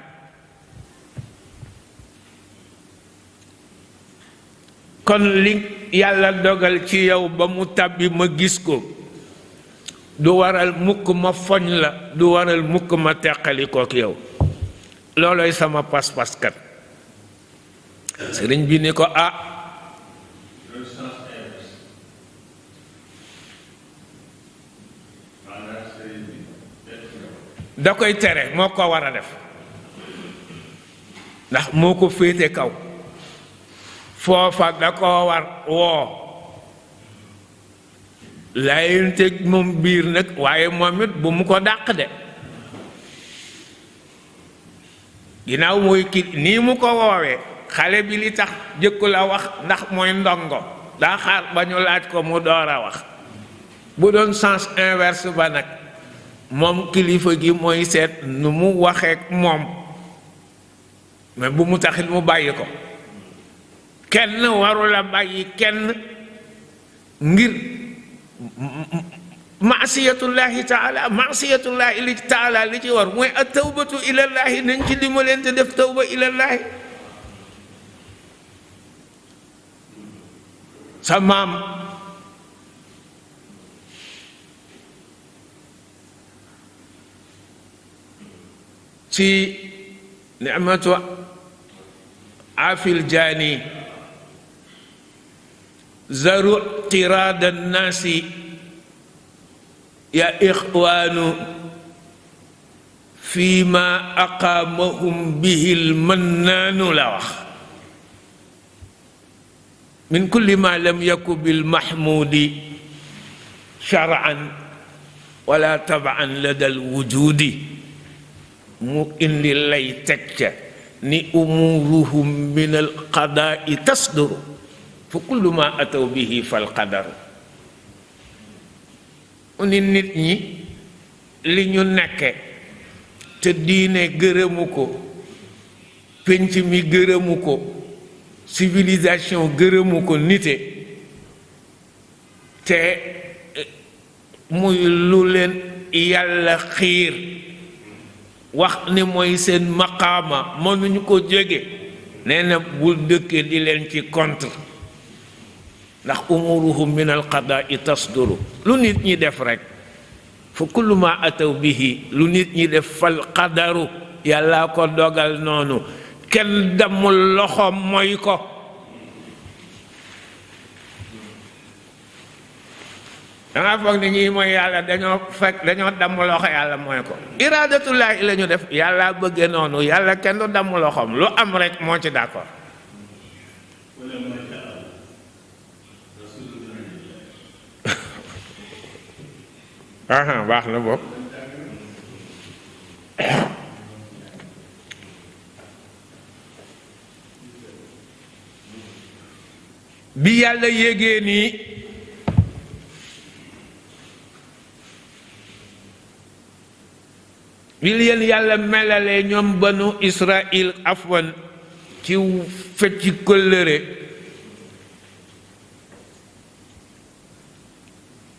kon li yàlla dogal ci yow ba mu tàbbi ma gis ko du waral mukk ma foñ la du waral mukk ma teqali kook yow looloy sama pas-pas kat sëriñ bi ni ko da koy tere moo ko war a def ndax moo ko féete kaw foofa da ko war woo laayante moom biir nag waaye moom it bu mu ko dàq de ginnaaw mooy ki nii mu ko woowee xale bi li tax jëkku la wax ndax mooy ndongo daa xaar ba ñu laaj ko mu door a wax bu doon sens inverse ba nag moom kilifa gi mooy seet nu mu waxeek moom mais bu mu taxit mu bàyyi ko kenn warula bàyyi kenn ngir maasiyatullahi taala li ci war mooy at tawbatu ilallahi nañ ci dimbalante def tawba ilallahi sa maam ci ni'matu afil jaani zaru tirada nnaasi ya ixwaanu fi ma aqaamahum bihi lmannaanu la wax min kulli ma lam yaku bilmahmudi shar'an wala tab'an lada alwujudi mu indi lay teg ca ni umuruhum min alqadaai tasduru fa kullu ma ataw bihi fal qadaru mu ni nit ñi li ñu nekke te diine gërëmu ko penc mi gërëmu ko civilisation gërëmu ko nite te muy lu leen yàlla xiir wax ni mooy seen maqaama mënuñu ko jóge nee na bul dëkke di leen ci contre ndax umuruhum min alqadaa'i tasduru lu nit ñi def rek fa kullu ma ataw bihi lu nit ñi def fal qadaru yàlla ko dogal noonu kenn damul loxoom mooy ko danga foog ni ñi mooy yàlla dañoo damm loxo yàlla mooy ko iradatullahi la ñu def yàlla bëgge noonu yàlla kenn du damm loxoom lu am rek moo ci d'accord aha baax na bopp bi yàlla yégee nii bi leen yàlla melalee ñoom banu Israël afwan ci fecci kóllëre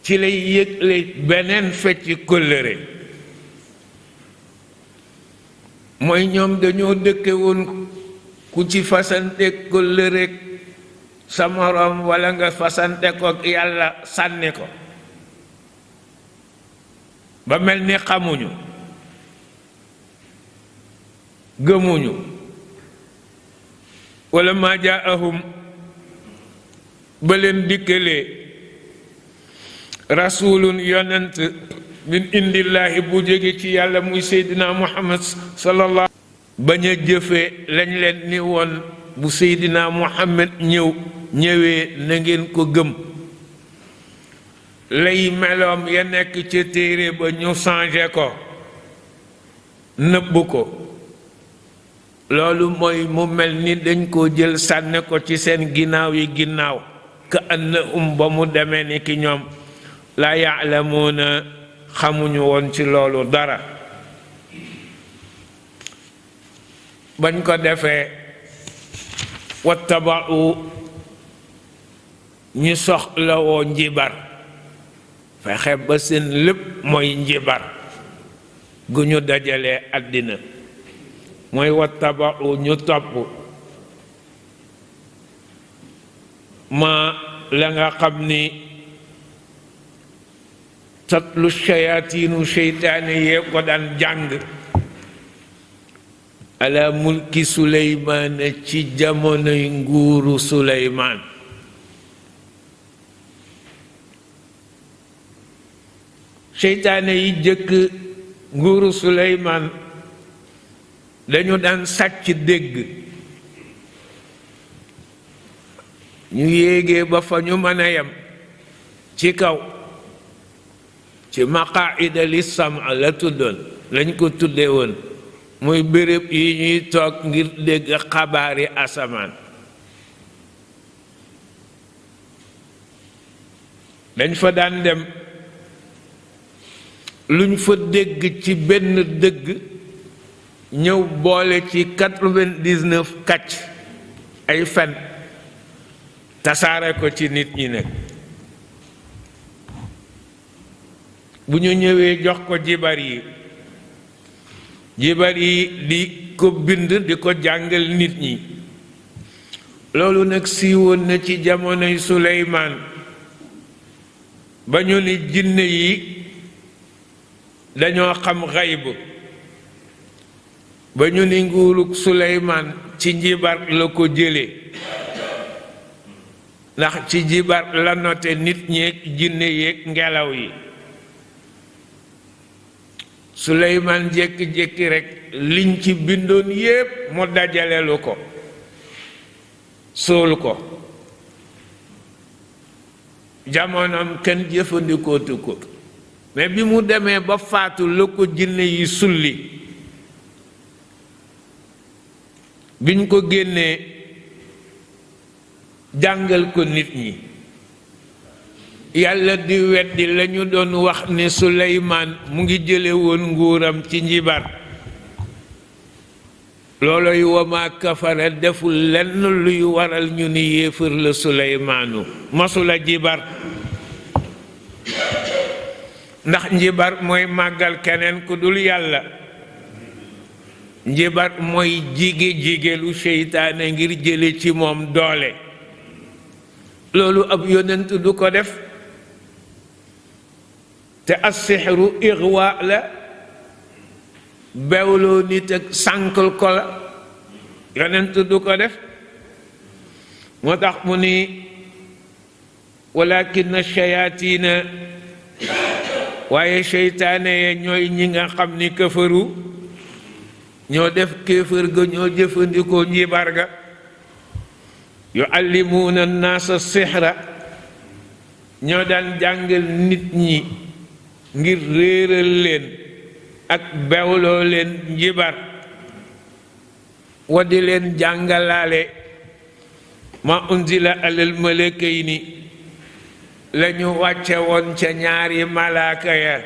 ci lay yëgle beneen fecci kóllëre mooy ñoom dañoo dëkke woon ku ci fasante kóllëre sa moroom walla nga fasante ko yàlla sànni ko ba mel ni xamuñu gëmuñu walla ma jaahum ba leen dikkalee rasulun yonent min indillaahi bu jóge ci yàlla muy seydina muhammad sallallahu bañ a jëfe lañ leen ni woon bu seydina muhammad ñëwee na ngeen ko gëm lay meloom ya nekk ca téere ba ñu changé ko nëbb ko loolu mooy mu mel ni dañ ko jël sànne ko ci seen ginnaaw yi ginnaaw ka annahum ba mu demee ni ki ñoom laa yaalamuuna xamuñu woon ci loolu dara bañ ko defee wattaba'u ñu soxlawoo njibar fexe ba seen lépp mooy njibar gu ñu dajalee àddina mooy wattaba'u ñu topp ma la nga xam ni tatlu shayaatiinu seytaane yee ko daan jàng ala mulki suleymaan ci jamonoy nguuru suleymaan seytaane yi jëkk nguuru suleymaan dañu daan sàcc dégg ñu yéegee ba fa ñu mën a yem ci kaw ci maqaida li sama la tuddoon lañ ko tuddee woon muy béréb yi ñuy toog ngir dégg xabaari asamaan dañ fa daan dem luñ fa dégg ci benn dëgg ñëw boole ci 99 kàcc ay fen tasaare ko ci nit ñi nekk bu ñu ñëwee jox ko jibar yi di ko bind di ko jàngal nit ñi loolu nag siiwoon na ci jamonoy Suleymaan ba ñu ni jinne yi dañoo xam xayb ba ñu ni nguurug Suleymaan ci njibar la ko jële ndax ci njibar la note nit ñeek jinne yeek ngelaw yi Suleymaan jékki-jékki rekk liñ ci bindoon yépp mu dajalelu ko suul ko jamonoom kenn jëfandikootu ko mais bi mu demee ba faatu la ko jinne yi sulli biñ ko génnee jàngal ko nit ñi yàlla di weddi lañu doon wax ne Suleymaan mu ngi jële woon nguuram ci njibar looloy wama kafara deful lenn luy waral ñu ni yéefar la Suleymaanu masula jibar ndax njibar mooy màggal keneen ku dul yàlla njibar mooy jigéelu seytaane ngir jële ci moom doole. loolu ab yonent du ko def. te as-sihru igwa la, bewloo nit ak sànkal ko la, yonent du ko def. moo tax mu ni walakin shayatina, waaye seytaane ye ñooy ñi nga xam ni këfaru ñoo def kéefër ga, ñoo jëfandikoo njibar ga. yuallimuuna annaasa sihra, ñoo daan jàngal nit ñi ngir réeral leen ak bewloo leen njibar, wa di leen jàngalaale ma unzila alal malakayni, lañu wàcce woon ca ñaari malaaka ya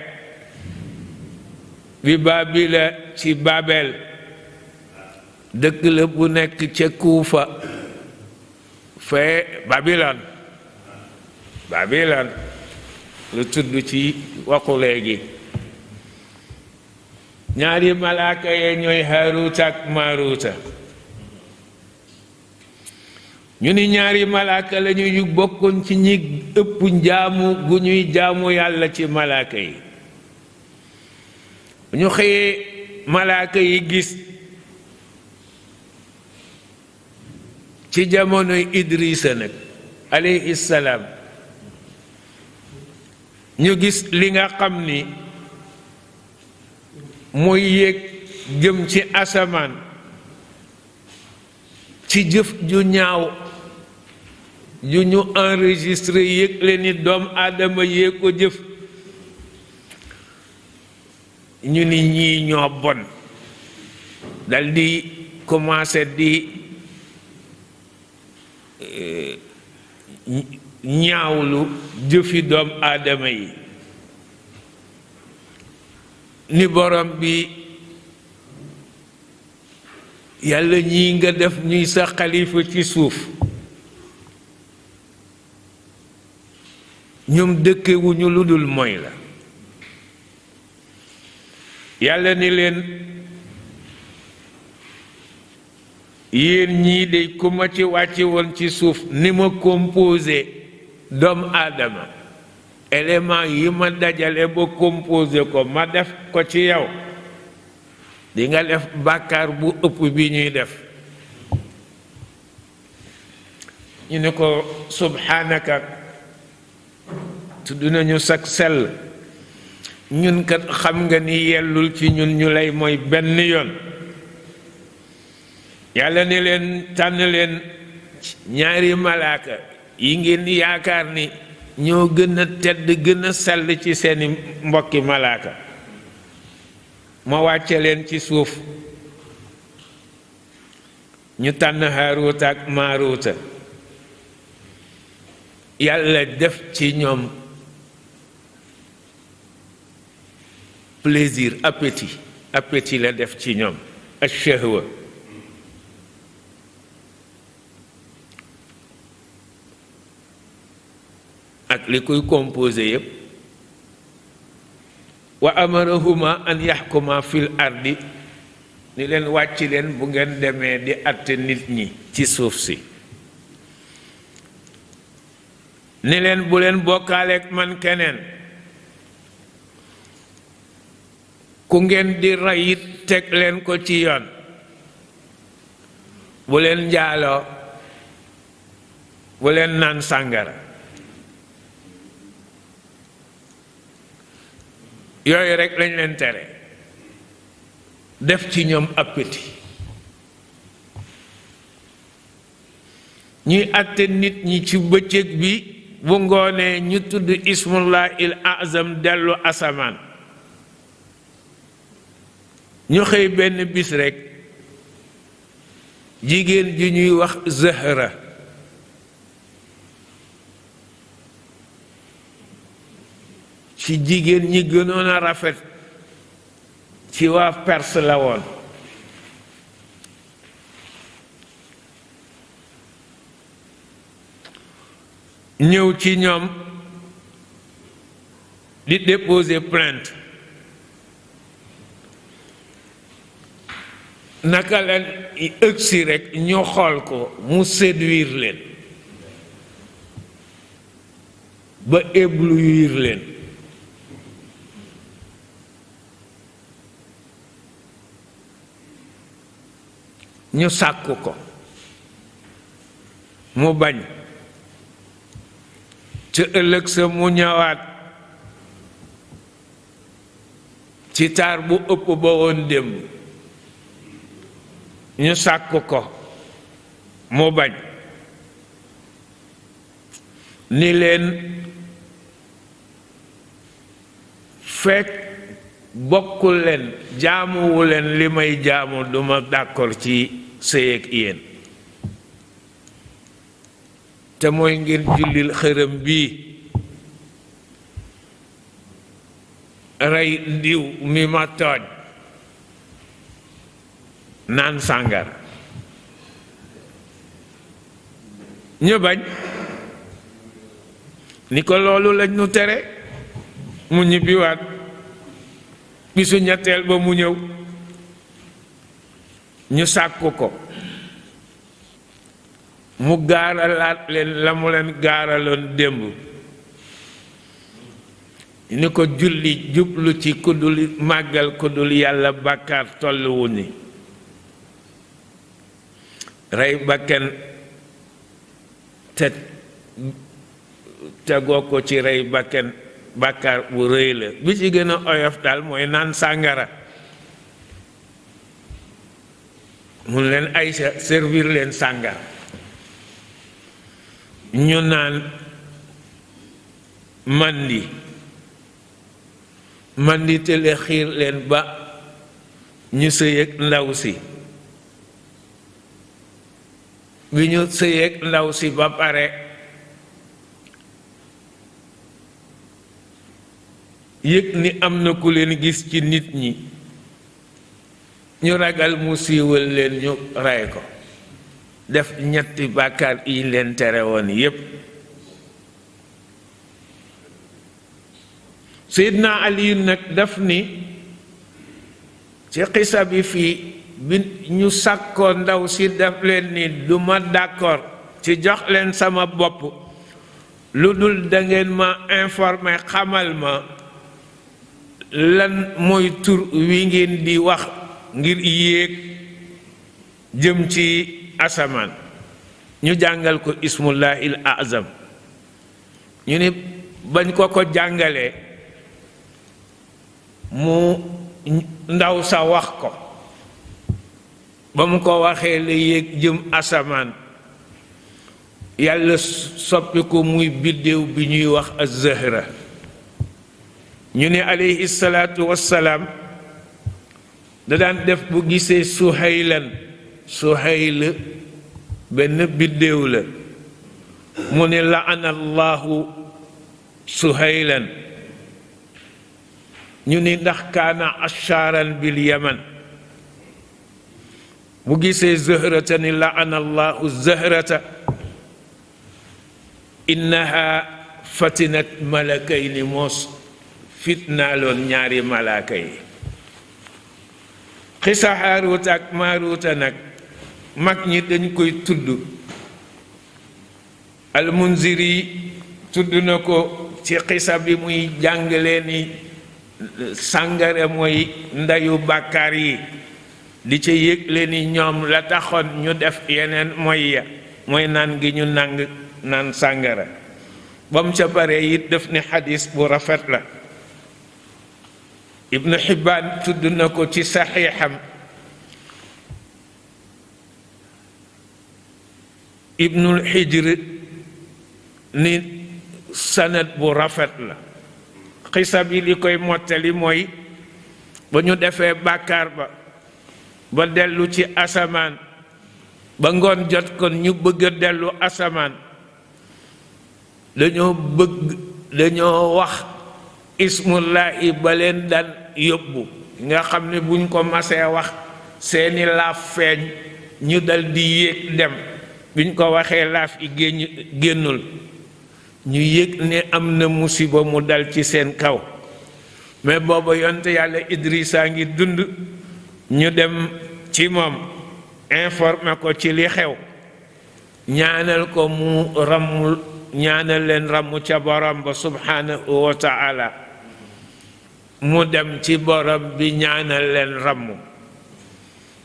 bi Babila ci Babel, dëkk la bu nekk ca Kuufa fee Babilon lu tudd ci waxu léegi. ñaari malaaka yee ñooy Haaruuta ak Maaruuta. ñu ni ñaari malaaka lañu yu bokkoon ci ñi ëpp njaamu gu ñuy jaamu yàlla ci malaaka yi. ñu xëyee malaaka yi gis ci jamonoy Idrisa nag alayhi salaam, ñu gis li nga xam ni mooy yéeg jëm ci asamaan ci jëf ju ñaaw ju ñu enregistré yéeg leen ni doom aadama yee ko jëf. ñu ni ñii ñoo bon, dal di commencé di ñaawlu jëfi doom aadama yi. ni borom bi yàlla ñii nga def ñuy sa xalifa ci suuf, ñoom dëkkewuñu lu dul mooy la. yàlla ni leen yéen ñii de ku ma ci wàcce woon ci suuf ni ma composé doomu aadama, élément yi ma dajale ba composé ko ma def ko ci yow, di nga def bàkkaar bu ëpp bi ñuy def. ñu ne ko subhanaka, tudd nañu sag sell, ñun kat xam nga ni yellul ci ñun ñu lay mooy benn yoon. yàlla ne leen tànn leen ñaari malaaka yi ngeen yaakaar ni ñoo gën a tedd gën a sell ci seeni mbokki malaaka, ma wàcce leen ci suuf. ñu tànn Haaruuta ak Maaruuta, yàlla def ci ñoom plaisir, appétit la def ci ñoom, ash-shahwa. ak li koy composé yépp. wa amarahuma an yaxkuma fil ardi, ni leen wàcc leen bu ngeen demee di atte nit ñi ci suuf si. ni leen bu leen bokkaaleek man keneen, ku ngeen di rey it teg leen ko ci yoon, bu leen njaaloo, bu leen naan sàngara. yooyu rekk lañ leen tere, def ci ñoom appétit. ñuy àtte nit ñi ci bëccëg bi, bu ngoonee ñu tudd ismullah il azam dellu asamaan. ñu xëy benn bis rekk jigéen ji ñuy wax Zahra ci jigéen ñi gënoon a rafet ci waa Perse la woon. ñëw ci ñoom di déposer plainte. naka la ëgsi rekk ñu xool ko mu séduire leen ba éblouir leen ñu sàkku ko mu bañ ca ëllëg sa mu ñëwaat ci taar bu ëpp ba woon démb ñu sàkku ko mu bañ ni leen fekk bokkul leen jaamuwu leen li may jaamu duma d'accord ci sëy ak yéen te mooy ngeen jullil xërëm bii rey diw mi ma tooñ naan sàngara ñu bañ ni ko loolu lañ nu tere mu ñibbiwaat bisu ñetteel ba mu ñëw ñu sàkku ko mu gaaralaat leen la mu leen gaaraloon démb ni ko julli jublu ci kuddul màggal kuddul yàlla bàkkaar tolluwu ni rey bakken te tegoo ko ci rey bakken bàkkaar bu rëy la bi ci gën a oyof daal mooy naan sàngara mun leen Aysa servir leen sàngara ñu naan mandi tele xiir leen ba ñu sëy ak ndaw si bi ñu sëy ak ndaw si ba pare yëg ni am na ku leen gis ci nit ñi ñu ragal mu siiwal leen ñu rey ko def ñetti bàkkaar yi leen tere woon yépp Seydina Ali nag daf ni ci xisa bi fii bi ñu sàkkoo ndaw si daf leen ni duma d'accord ci jox leen sama bopp lu dul dangeen ma informer xamal ma lan mooy tur wi ngeen di wax ngir yéeg jëm ci asamaan ñu jàngal ko ismullahil azam ñu ni bañ ko jàngalee mu ndaw sa wax ko ba mu ko waxee la yéeg jëm asamaan yàlla soppi ko muy biddéew bi ñuy wax az-Zahra ñu ne alayhi salaatu wassalaam da daan def bu gisee Suhaylan Suhayl benn biddéew la mu ne la'ana allahu Suhaylan ñu ni ndax kaana ashaaran bil yaman bu gisee Zahrata ni la'ana allahu Zahrata innaha fatinat malakayni moos fitnaaloon ñaari malaaka yi xisa Haaruuta ak Maaruuta nag mag ñi dañ koy tudd Al-Munziri tudd na ko ci xisa bi muy jàngale ni sàngara mooy ndayu bàkkaar yi di ca yëgle ni ñoom la taxoon ñu def yeneen mooy ya mooy naan gi ñu naan sàngara ba mu ca bare it def ni xadis bu rafet la Ibnu Hibbaan tudd na ko ci saxiixam Ibnul Hijr ni sanad bu rafet la xisa bi li koy mottali mooy ba ñu defee bàkkaar ba dellu ci asamaan ba ngoon jot kon ñu bëgg a dellu asamaan dañoo wax ismullahi ba leen daan yóbbu nga xam ne buñ ko masee wax seeni laaf feeñ ñu dal di yéeg dem biñ ko waxee laaf yi génnul ñu yëg ne am na musiba mu dal ci seen kaw mais booba yonte yàlla Idrissa ngi dund ñu dem ci moom informé ko ci li xew ñaanal ko mu rammul ñaanal leen ramm ca borom ba subhanahu wa taala mu dem ci borom bi ñaanal leen ramm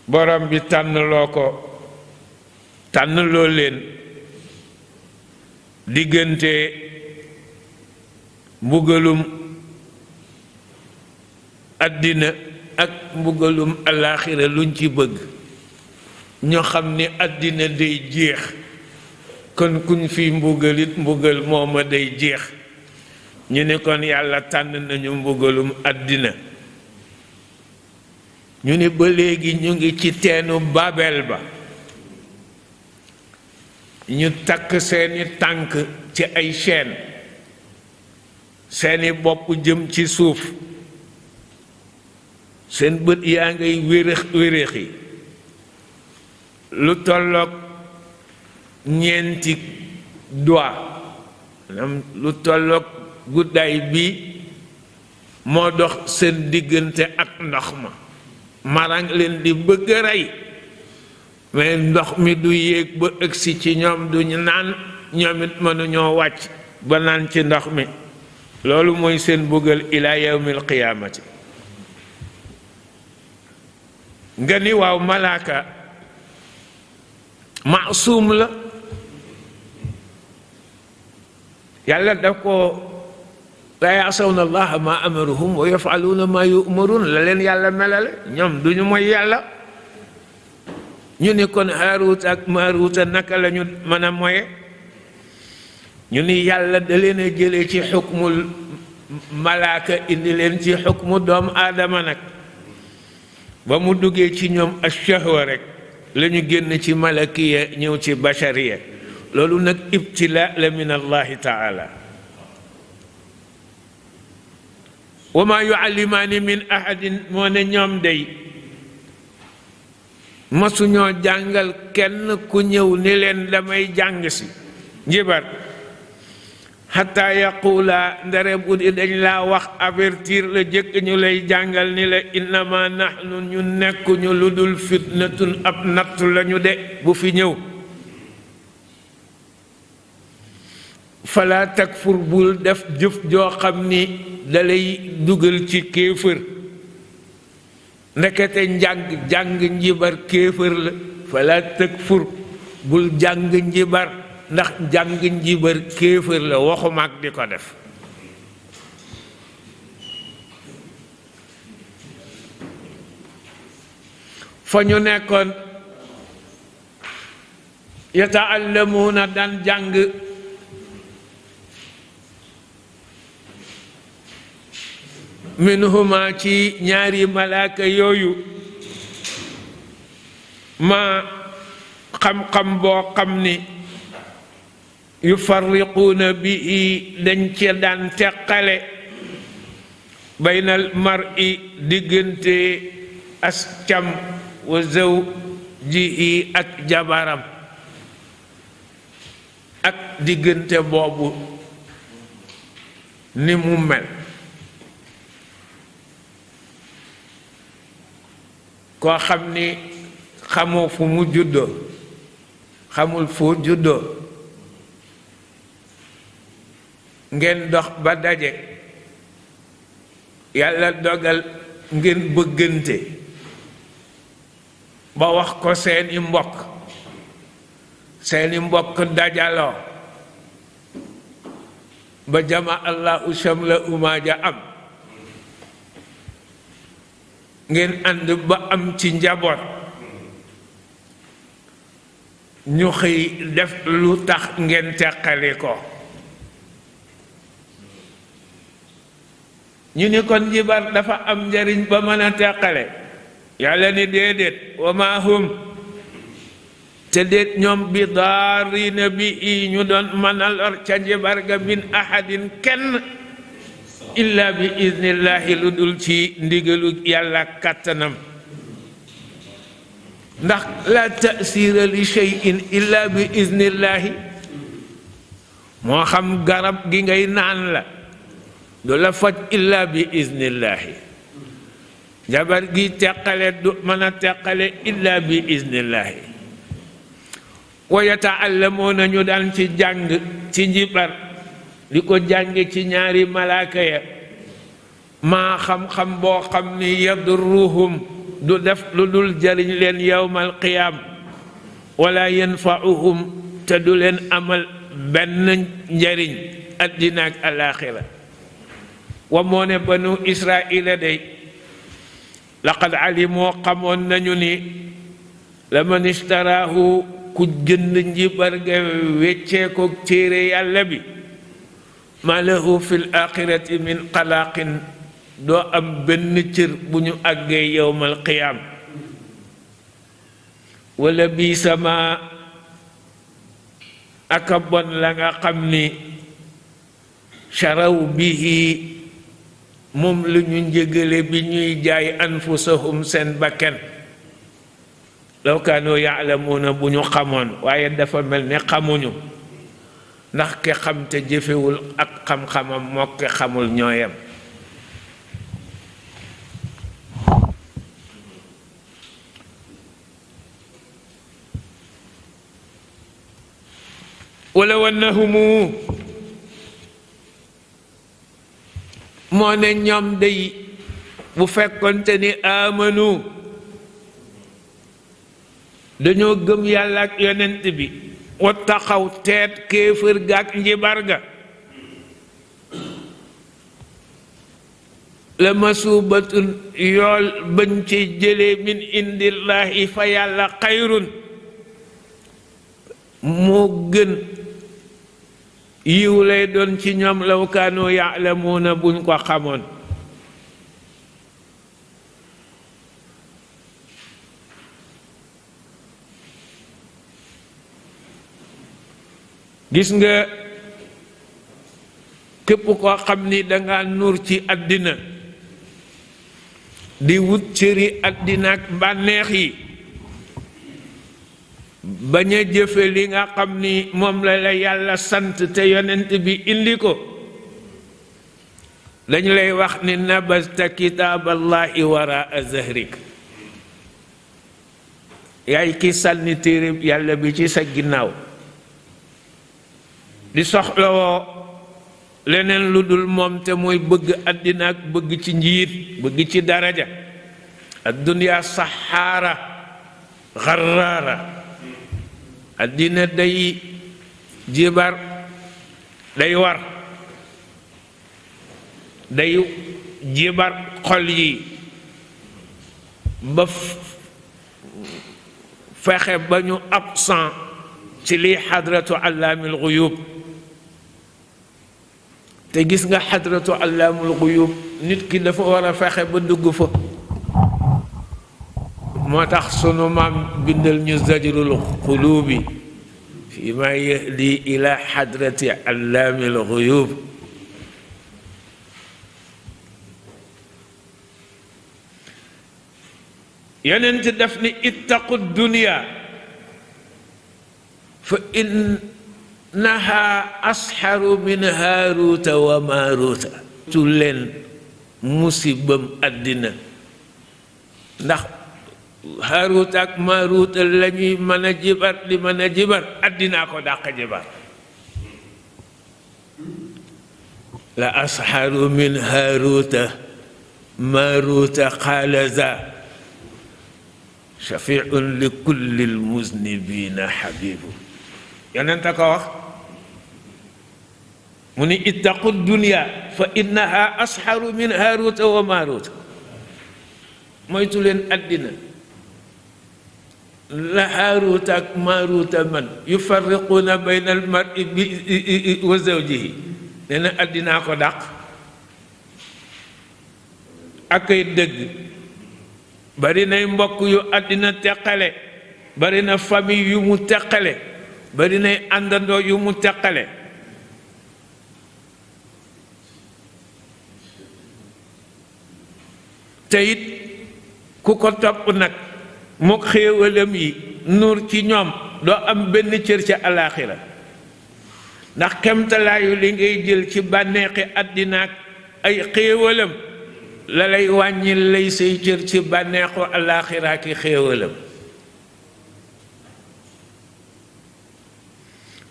borom bi tànnloo leen diggante mbugalum àddina ak mbugalum alaaxira luñ ci bëgg ñoo xam ni àddina day jeex kon kuñ fi mbugalit mbugal mooma day jeex ñu ne kon yàlla tànn nañu mbugalum àddina ñu ne ba léegi ñu ngi ci teenu Babel ba ñu takk seeni tànk ci ay chaîne seeni bopp jëm ci suuf seen bët yaa ngay wéréxi lu tolloog ñeenti doigt maanaam lu tolloog guddaay bi moo dox seen diggante ak ndox ma marang leen di bëgg a rey mais ndox mi du yéeg ba ëgsi ci ñoom duñu naan ñoom it mënuñoo wàcc ba naan ci ndox mi loolu mooy seen bëggal ila yawmil qiyaamati nga ni waaw malaaka maasuum la yàlla daf ko laa yaasawna allaha ma amaruhum wa yafaluuna ma yu'marun la leen yàlla melale ñoom duñu mooy yàlla ñu ni kon Haaruut ak Maaruuta naka la ñu mën a moye ñu ni yàlla da leen a jële ci xukmul malaaka indi leen ci xukmu doomu aadama nag ba mu duggee ci ñoom ash-shahwa rek la ñu génn ci malakiya ñëw ci bashariya loolu nag ibtila la min allahi taala wa ma yuallimaani min ahadin moo ne ñoom day masuñoo jàngal kenn ku ñëw ni leen damay jàng si njibar xataa yaqula ndare bu di dañ laa wax avertir la jëkk ñu lay jàngal ni la innama nahnu ñu nekkuñu lu dul fitnatun ab nattu lañu de bu fi ñëw fala takfur bul def jëf joo xam ni dalay dugal ci kéefër ndekete jàng njibar kéefër la fala takfur bul jàng njibar ndax jàng njibar kéefër la waxuma ak di ko def fa ñu nekkoon yata'allamuuna daan jàng minhuma ci ñaari malaaka yooyu ma xam-xam boo xam ni yufarriquuna bihi dañ ci daan teqale baynal mar'i diggante as cam wa zawjihi ak jabaram ak diggante boobu ni mu mel koo xam ni xamoo fu mu juddoo xamul fu juddoo ngeen dox ba daje yàlla dogal ngeen bëggante ba wax ko seeni mbokk dajaloo ba jama allahu shamla umaja am ngeen ànd ba am ci njaboot ñu xëy def lu tax ngeen teqali ko ñu ni kon njibar dafa am njariñ ba mën a teqale yàlla ni déedéet wa ma hum te déet ñoom bi daarina bi i ñu doon mën a lor ca njibar ga min ahadin kenn illa bi iznillahi lu dul ci ndigalu yàlla kàttanam ndax la ta'sira li shay'in illa bi iznillahi moo xam garab gi ngay naan la du la faj illa bi iznillahi jabar gi teqale du mën a teqale illa bi iznillahi wa yata'allamuuna ñu daan ci jàng ci njibar di ko jànge ci ñaari malaaka ya maa xam-xam boo xam ni yadurruhum du def lu dul jariñ leen yawmal qiyaam wala yanfa'uhum te du leen amal benn njariñ addina ak alaaxira wa moo ne banu israila day laqad alimoo xamoon nañu ni la man istaraahu ku jënd njibar ga weccee ko téere yàlla bi ma lahu fil axirati min xalaaqin doo am benn cër bu ñu àggee yowmal qiyaam wala bii sama aka bon la nga xam ni charaw bihi moom lu ñu njëgale bi ñuy jaay anfusahum seen bakken law kaanu yaalamuuna bu ñu xamoon waaye dafa mel ni xamuñu ndax ke xam te jëfewul ak xam-xamam moo ke xamul ñooyam wala wannahumu moo ne ñoom day bu fekkonte ni amanu dañoo gëm yàlla ak yonent bi wa taxaw teet kéefër ga ak njibar ga la masuubatun yool bañ ci jëlee min indillahi fa yàlla xayrun moo gën yiw lay doon ci ñoom law kaanu yaalamuuna buñ ko xamoon gis nga képp koo xam ni danga nuur ci àddina di wut cëri àddina ak bànneex yi bañ a jëfe li nga xam ni moom la la yàlla sant te yonent bi indi ko dañ lay wax ni nabasta kitaaballahi waraa zahrik yaay ki sànni téere yàlla bi ci sa ginnaaw di soxlawoo leneen lu dul moom te mooy bëgg àddina ak bëgg ci njiit bëgg ci daraja addunya saxaara xarraara àddina day jibar day war day jibar xol yi ba fexe ba ñu absent ci liy xadratu allaamil xuyub te gis nga xadratu allaamul xuyub nit ki dafa war a fexe ba dugg fa moo tax sunu maam bindal ñu zajrul xuluubi fi ma yahdi ila xadrati allaamil xuyub yonent daf ni ittaqu dunya fa innaha asxaru min haaruuta wa maaruuta tu leen musibam àddina ndax haaruuta ak maaruuta la ñuy mën a jibar di mën a jibar àddinaa ko dàq jibar la asxaru min haaruuta maaruuta xaalaza shafiun li kulli lmuznibina xabibu yonent a ko wax mu ni ittaqu dunya fa innaha asxaru min haaruuta wa maaruuta moytu leen àddina la haaruuta ak maaruuta man yufarriquuna bayna almari wa zawjihi nee na àddinaa ko dàq ak ay dëgg bari nay mbokk yu àddina teqale bari na famille yu mu teqale bari nay àndandoo yu mu teqale te it ku ko topp nag mook xéewalam yi nuur ci ñoom doo am benn cër ca alaaxira ndax kemtalaayu li ngay jël ci bànneexi àddina ak ay xéewalam la lay wàññil lay say cër ci bànneexu àllaaxira ki xéewalam.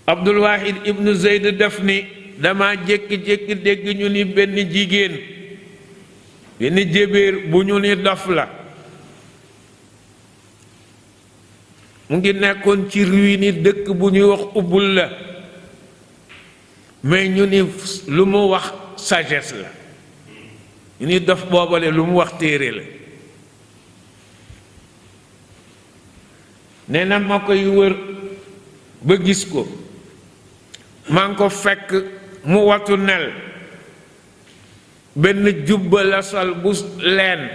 Abdul Wahid ibnu Zeyd def ni dama jékki-jékki dégg ñu ni benn jigéen benn jébéer bu ñu ni dof la mu ngi nekkoon ci ruini dëkk bu ñuy wax ubbul la mais ñu ni lu mu wax sagesse la ñu ni dof boobale lu mu wax téere la. nee na ma koy wër ba gis ko maa ngi ko fekk mu watu nel benn jubba la sol bu leen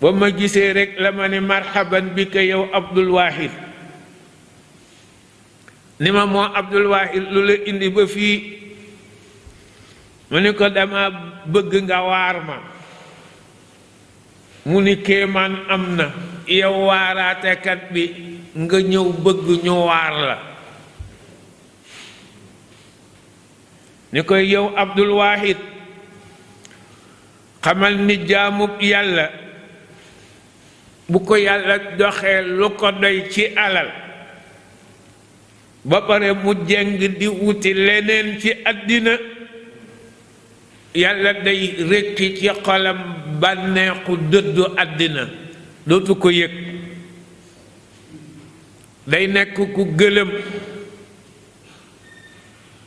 ba ma gisee rek la ma ne marhaban bi ka yow Abdul Wahid ni ma moo Abdul Wahid lu la indi ba fii mu ni ko dama bëgg nga waar ma mu ni kéemaan am na yow waaraatekat bi nga ñëw bëgg ñu waar la ni koy yow Abdul Wahid xamal ni jaamub yàlla bu ko yàlla joxee lu ko doy ci alal ba pare mu jeng di wuti leneen ci àddina yàlla day rekki ci xolam bànneexu dëddu àddina dootu ko yëg day nekk ku gëlëm.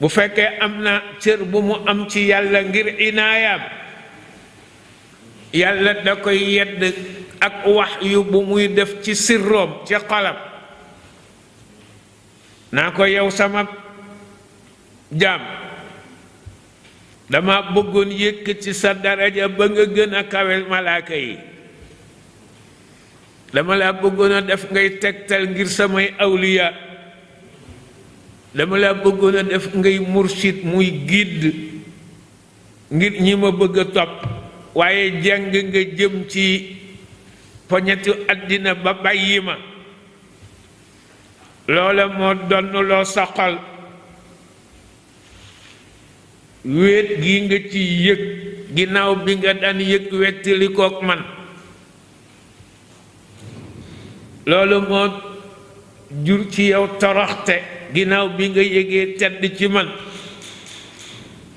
bu fekkee am na cër bu mu am ci yàlla ngir inaayaam yàlla da koy yedd ak wax yu bu muy def ci sirroom ci xolam naa ko yow sama jaam dama bëggoon yëkk ci sa daraja ba nga gën a kawe malaaka yi dama la bëggoon a def ngay tegtal ngir samay awliya dama la bëggoon a def ngay mursid muy guide ngir ñi ma bëgg a topp waaye jàng nga jëm ci poñetu àddina ba bàyyi ma loola moo donn loo soxal wéet gi nga ci yëg ginnaaw bi nga daan yëg wettali kook man loolu moo jur ci yow toroxte ginnaaw bi nga yëgee tedd ci man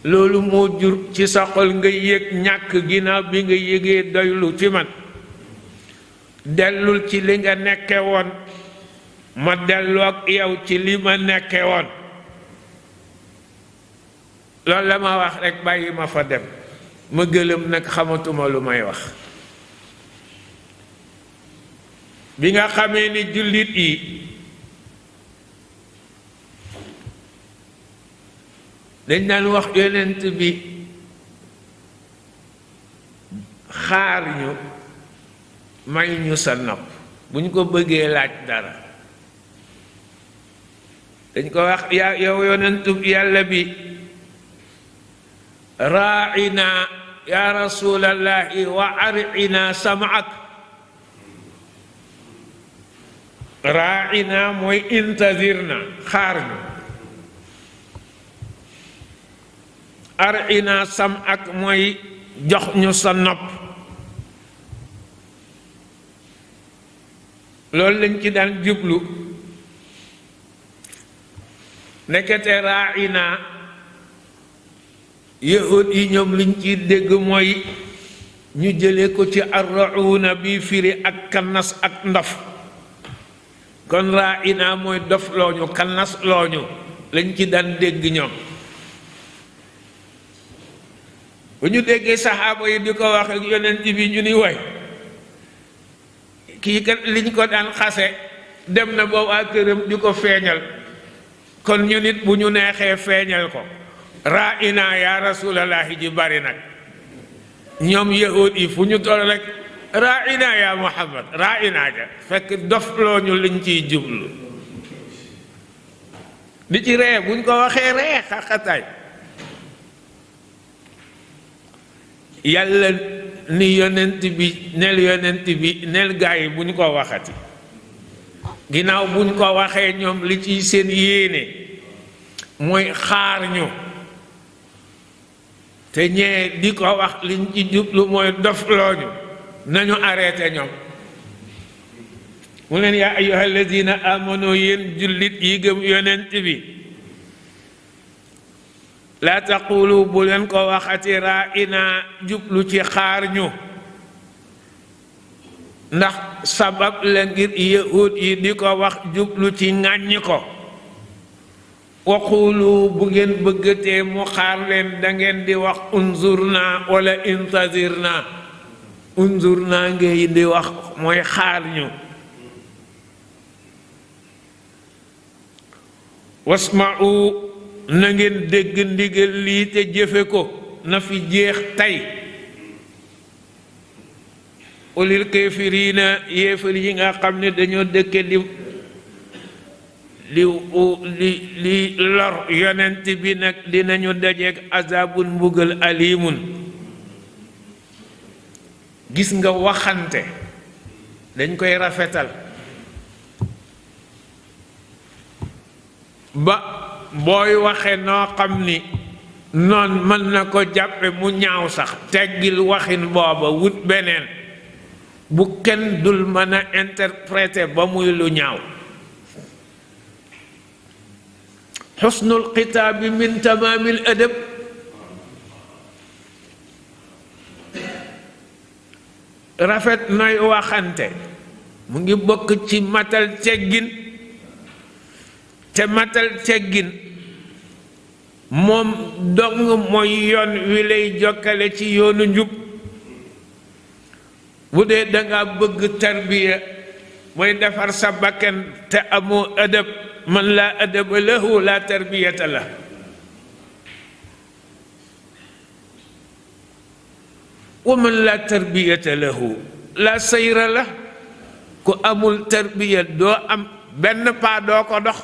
loolu moo jur ci sa xol nga yëg ñàkk ginnaaw bi nga yëgee doylu ci man dellul ci li nga nekke woon ma dellu ak yow ci li ma nekke woon loolu la ma wax rekk bàyyi ma fa dem ma gëlëm nag xamatuma lu may wax bi nga xamee ni jullit yi dañ daan wax yonent bi xaar ñu may ñu sa nopp bu ñu ko bëggee laaj dara dañ ko wax yow yonentu yàlla bi raa'ina ya rasulallahi wa ar'ina sam'ak raa'ina mooy intazirna xaar ñu ar'ina sam'ak mooy jox ñu sa nopp loolu lañ ci daan jublu nekkete raa'ina yahud yi ñoom liñ ci dégg mooy ñu jële ko ci arrauna bi firi ak kannas ak ndof kon raa'ina mooy dof looñu kannas looñu lañ ci daan dégg ñoom bu ñu déggee saxaaba yi di ko wax ak yonent bi ñu ni way kii kat liñ ko daan xase dem na ba waa këram di ko feeñal kon ñu nit bu ñu neexee feeñal ko raa'ina ya rasulallahi ji bari nag ñoom yahud yi fu ñu toll rek raa'ina ya muhammad raa'ina ja fekk dofloo ñu liñ ciy jublu di ci ree buñ ko waxee ree xaqataay yàlla ni yonent bi nel gaa yi bu ñu ko waxati ginnaaw bu ñu ko waxee ñoom li ciy seen yéene mooy xaar ñu te ñee di ko wax liñ ci jublu mooy dof looñu nañu arrêté ñoom mu leen yaa ayyuha alladina amanu yéen jullit yi gëm yonent bi laa taqulu bu leen ko waxati raa'ina jublu ci xaar ñu ndax sabab la ngir yahud yi di ko wax jublu ci ŋàññi ko waqulu bu ngeen bëggatee mu xaar leen da ngeen di wax unzurna wala intazirna unzurna ngay di wax mooy xaar ñu wasma'u na ngeen dégg ndigal lii te jëfe ko na fi jeex tey ulil kafirina yéefar yi nga xam ne dañoo dëkke li lor yonent bi nag dinañu dajeek azabun mbugal alimun gis nga waxante dañ koy rafetal ba booy waxe noo xam ni noon mën na ko jàppe mu ñaaw sax teggil waxin booba wut beneen bu kenn dul mën a interpréter ba muy lu ñaaw xusnul xitaabi min tamaamil adab rafet nooy waxante mu ngi bokk ci matal teggin te matal teggin moom dong mooy yoon wi lay jokkale ci yoonu njub bu dee danga bëgg tarbiya mooy defar sa bakkan te amoo adab man laa adaba lahu laa tarbiyata la wa man laa tarbiyata lahu laa sayra la ku amul tarbiya doo am benn paa doo ko dox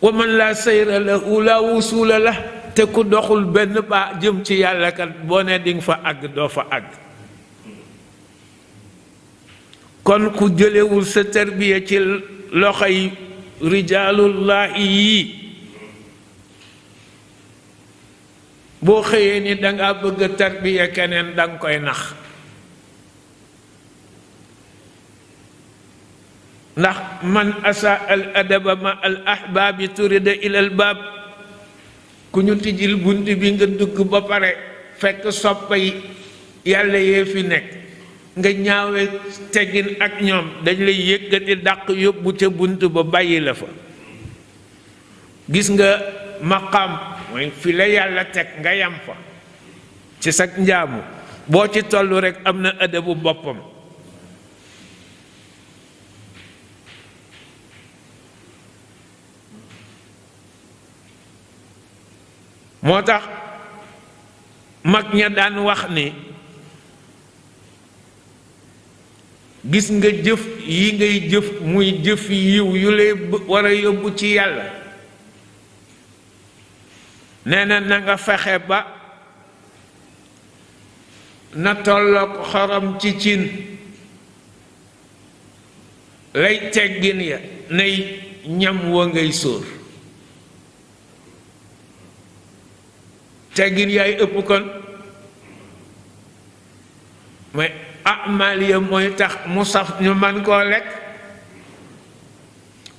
wa man laa sayra lahu laa wusula la te ku doxul benn paa jëm ci yàlla kat boo ne dinga fa àgg doo fa àgg kon ku jëlewul sa tarbiya ci loxoy rijaalullahi yii boo xëyee ni danga bëgg tarbiya keneen danga koy nax ndax man asa al adaba ma al ahbaabi turida ilal baab ku ñu tijjil bunt bi nga dugg ba pare fekk soppa yi yàlla yee fi nekk nga ñaawe teggin ak ñoom dañ lay yëkkati dàq yóbbu ca bunt ba bàyyi la fa gis nga maqaam mooy fi la yàlla teg nga yam fa ci sag njaamu boo ci tollu rekk am na adabu boppam moo tax mag ña daan wax ni gis nga jëf yi ngay jëf muy jëf yiw yu lay war a yóbbu ci yàlla nee na na nga fexe ba na tolloog xorom ci cin lay teggin ya nay ñam wa ngay sóor teggin yaay ëpp kon mais amaliya mooy tax mu saf ñu man koo lekk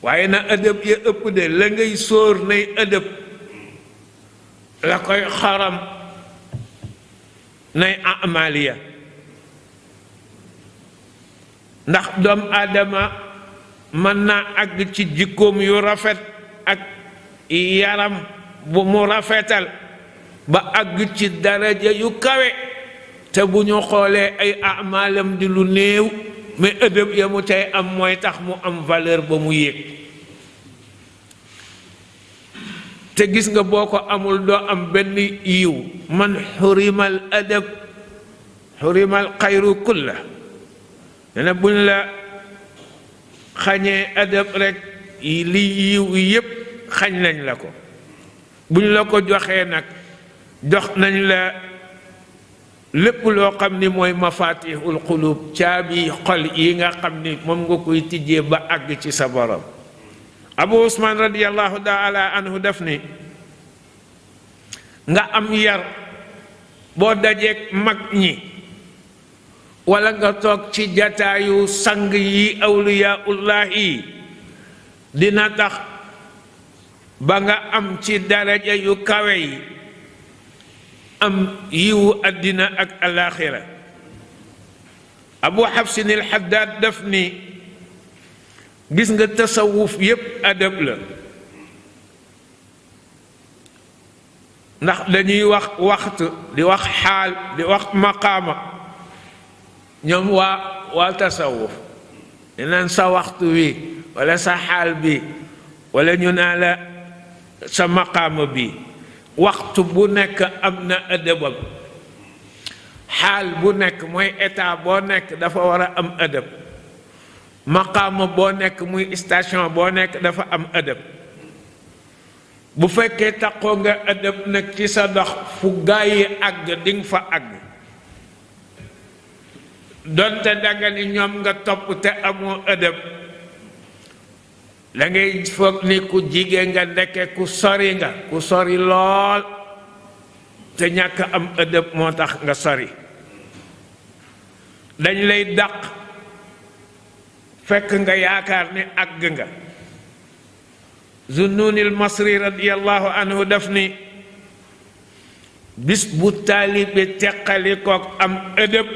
waaye na ëdëb ya ëpp de la ngay sóor nay ëdëb la koy xorom nay amaliya ndax doom aadama mën naa àgg ci jikkoom yu rafet ak yaram bu mu rafetal ba àgg ci daraja yu kawe te bu ñu xoolee ay amaalam di lu néew mais ëdëb ya mu tey am mooy tax mu am valeur ba mu yéeg te gis nga boo ko amul doo am benn yiw man xurimal adab xurimal xayru kulla ne buñ la xañee adab rek li yiw yépp xañ nañ la ko buñ la ko joxee nag jox nañ la lépp loo xam ni mooy mafatihul xulub caabi xol yi nga xam ni moom nga koy tijjee ba àgg ci sa borom abu usman radiyallahu taala anhu daf ni nga am yar boo dajeek mag ñi walla nga toog ci jataayu sang yi awliyaullah yi dina tax ba nga am ci daraja yu kawe yi am yiwu àddina ak alaaxira Abu Hafsin al-Haddad daf ni gis nga tasawuf yépp adab la ndax dañuy wax waxtu di wax xaal di wax maqaama ñoom waa tasawuf ñu naan sa waxtu wi wala sa xaal bi wala ñu naa la sa maqaama bi waxtu bu nekk am na adabam xaal bu nekk mooy état boo nekk dafa war a am adab maqaama boo nekk muy station boo nekk dafa am adab bu fekkee taxoo nga adab nag ci sa dox fu gaa yi àgg dinga fa àgg donte danga ni ñoom nga topp te amoo adab la ngay foog ni ku jigéen nga ndekke ku sori nga ku sori lool te ñàkk am adab moo tax nga sori dañ lay dàq fekk nga yaakaar ni àgg nga Zunnunil Masri radiyallahu anhu daf ni bis bu taalibe teqali kook am ëdëb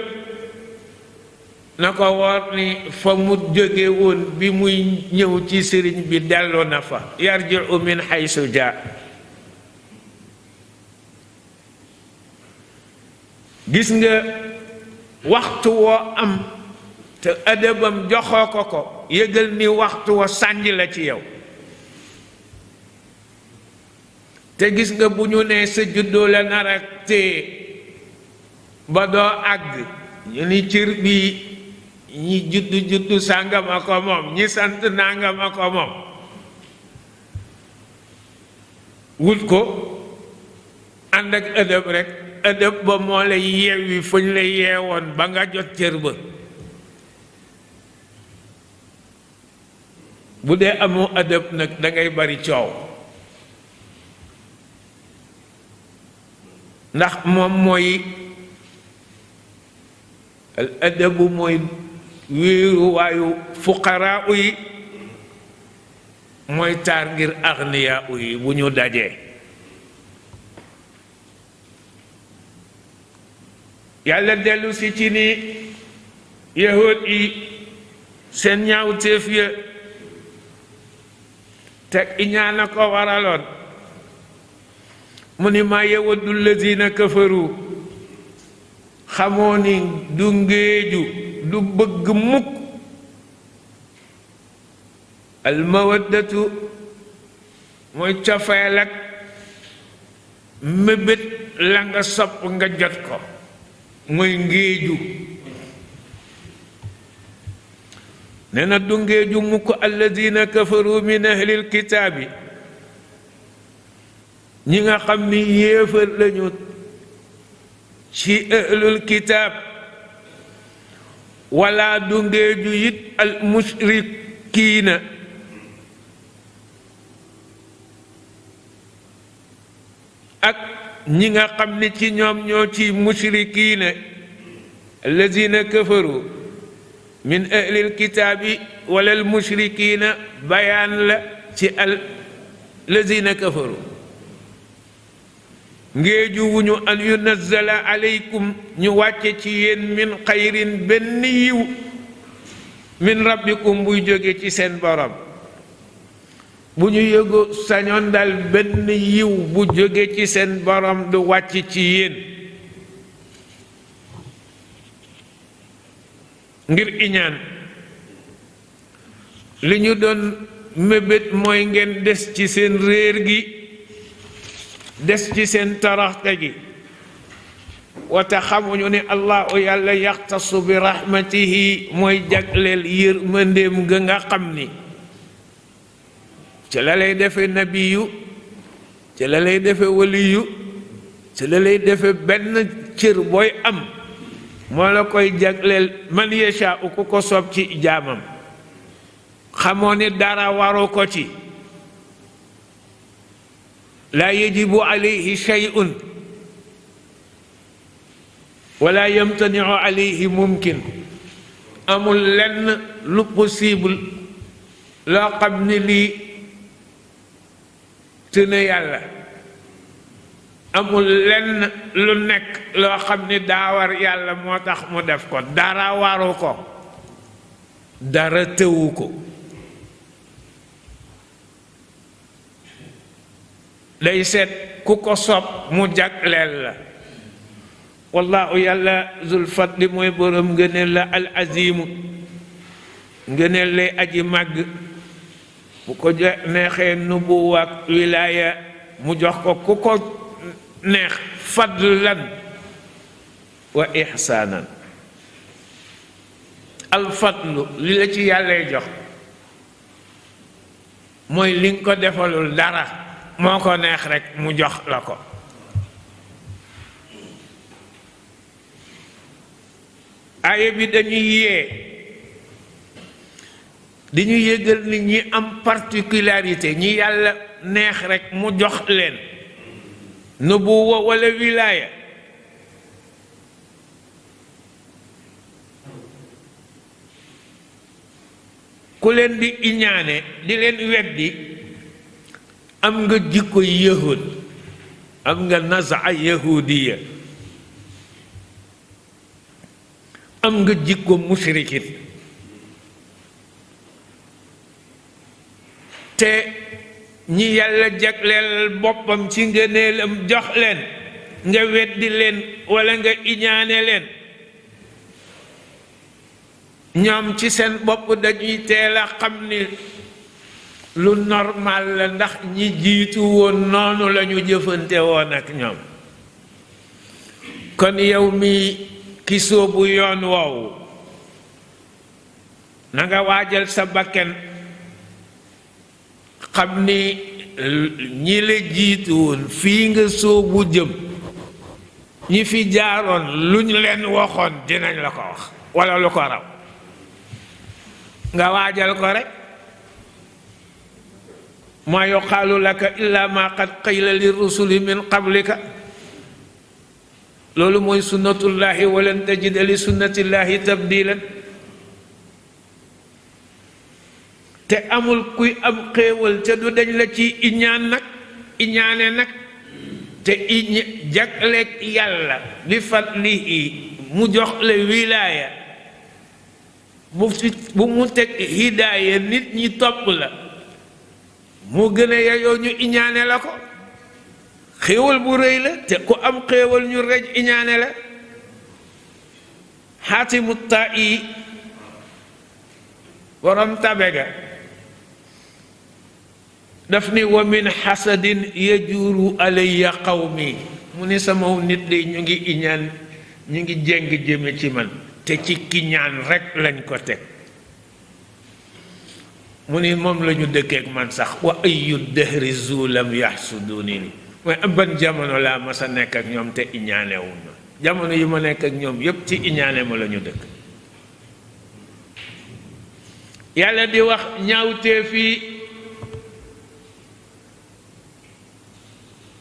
na ko woor ni fa mu jóge woon bi muy ñëw ci sëriñ bi delloo na fa yarji'u min haysu jaa gis nga waxtu woo am te ëdëbam joxoo ko yëgal ni waxtu wa sànj la ci yow te gis nga bu ñu nee sa juddoo la nar a téye ba doo àgg ñu ni cër bi ñi juddu sàngam a ko moom ñi sant nangam a ko moom wut ko ànd ak ëdëb rek ëdëb ba moo lay yeewi fañ la yeewoon ba nga jot cër ba bu dee amoo ëdëb nag dangay bari coow ndax moom mooy al adabu mooy wéeru waayu fuqaraa yi mooy taar ngir agniyaa yi bu ñu dajee yàlla dellu si ci ni yahuud yi seen ñaawteef ya teg iñaana ko waraloon mu ni maa yawaddu lazina kafaru xamoo ni du ngéeju du bëgg mukk almawaddatu mooy cofeel ak mébét la nga sopp nga jot ko mooy ngéeju nee na du ngéeju mukk allazina kafaru min ahlil kitaabi ñi nga xam ni yéefar lañu ci ahlul kitaab wala du ngéeju it al mushrikiina ak ñi nga xam ni ci ñoom ñoo ci mushrikiina allazina kafaru min ahlil kitaabi wala al mushrikiina bayaan la ci al lazina kafaru ngéeju wuñu an yunazzala aleykum ñu wàcce ci yéen min xayrin benn yiw min rabbikum buy jóge ci seen borom bu ñu yëgu sañoon dal benn yiw bu jóge ci seen borom du wàcc ci yéen ngir iñaan li ñu doon mébét mooy ngeen des ci seen réer gi des ci seen taraxte gi wata xamuñu ne allahu yàlla yaxtasu bi rahmatihi mooy jagleel yërmandeem ga nga xam ni ci la lay defe nabiyu ci la lay defe waliyu ci la lay defe benn cër booy am moo la koy jagleel man yasha ku ko soob ci jaamam xamoo ni dara waru ko ci laa yajibu alayhi shay'un wala yamtaniu alayhi mumkin amul lenn lu possible loo xam ne lii tëne yàlla amul lenn lu nekk loo xam ni daa war yàlla moo tax mu def ko dara waru ko dara tëwu ko day seet ku ko sopp mu jagleel la wallahu yàlla zul fadli mooy borom ngëneel la al azimu ngëneel lay aji màgg bu ko neexee nubuwa ak wilaaya mu jox ko ku ko neex fadlan wa ihsaanan al fadlu li la ci yàllay jox mooy li nga ko defalul dara moo ko neex rekk mu jox la ko aaya bi dañuy yee di ñu yëgal ni ñi am particularité ñi yàlla neex rekk mu jox leen nubuwa walla wilaaya ku leen di iñaane di leen weddi am nga jikko yahud am nga nazaa yahudiya am nga jikko mushrikin te ñi yàlla jagleel boppam ci ngëneelam jox leen nga weddi leen walla nga iñaane leen ñoom ci seen bopp dañuy teel a xam ni lu normal la ndax ñi jiitu woon noonu lañu jëfante woon ak ñoom kon yow mi ki soobu yoon woowu na nga waajal sa bakken xam ni ñi la jiitu woon fii nga soobu jëm ñi fi jaaroon lu ñu leen waxoon dinañ la ko wax walla lu ko raw nga waajal ko rek maa yuqaalu laka illa ma qad qila li rusuli min qablika loolu mooy sunnatullahi walan tajida li sunnatillahi tabdilan te amul kuy am xéewal te du dañ la ci iñaan nag iñaane nag te jagleeg yàlla bi fadlihi mu jox la wilaaya bu mu teg hidaaya nit ñi topp la mu gën a yeyoo ñu iñaane la ko xéewal bu rëy la te ku am xéewal ñu rej iñaane la xaatimu taa'i borom tabe ga daf ni wa min xasadin yajuuru alayya qawmi mu ni sama nit de ñu ngi iñaan ñu ngi jéng jëme ci man te ci kiñaan rekk lañ ko teg mu ni moom la ñu dëkkeek man sax wa ayu dahri zulam yaxsuduni ni mooy ban jamono laa ma sa nekk ak ñoom te iñaanewuñ ma jamono yi ma nekk ak ñoom yépp ci iñaane ma la ñu dëkk yàlla di wax ñaawtee fii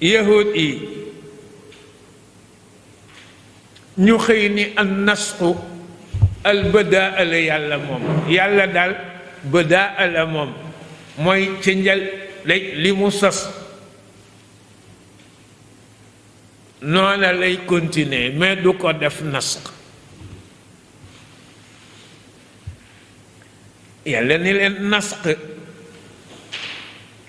yahud yi ñu xëy ni an nasxu al badaa la yàlla moom yàlla daal badaa la moom mooy ci njël li mu sos noona lay continuer mais du ko def nasx yàlla ni leen nasx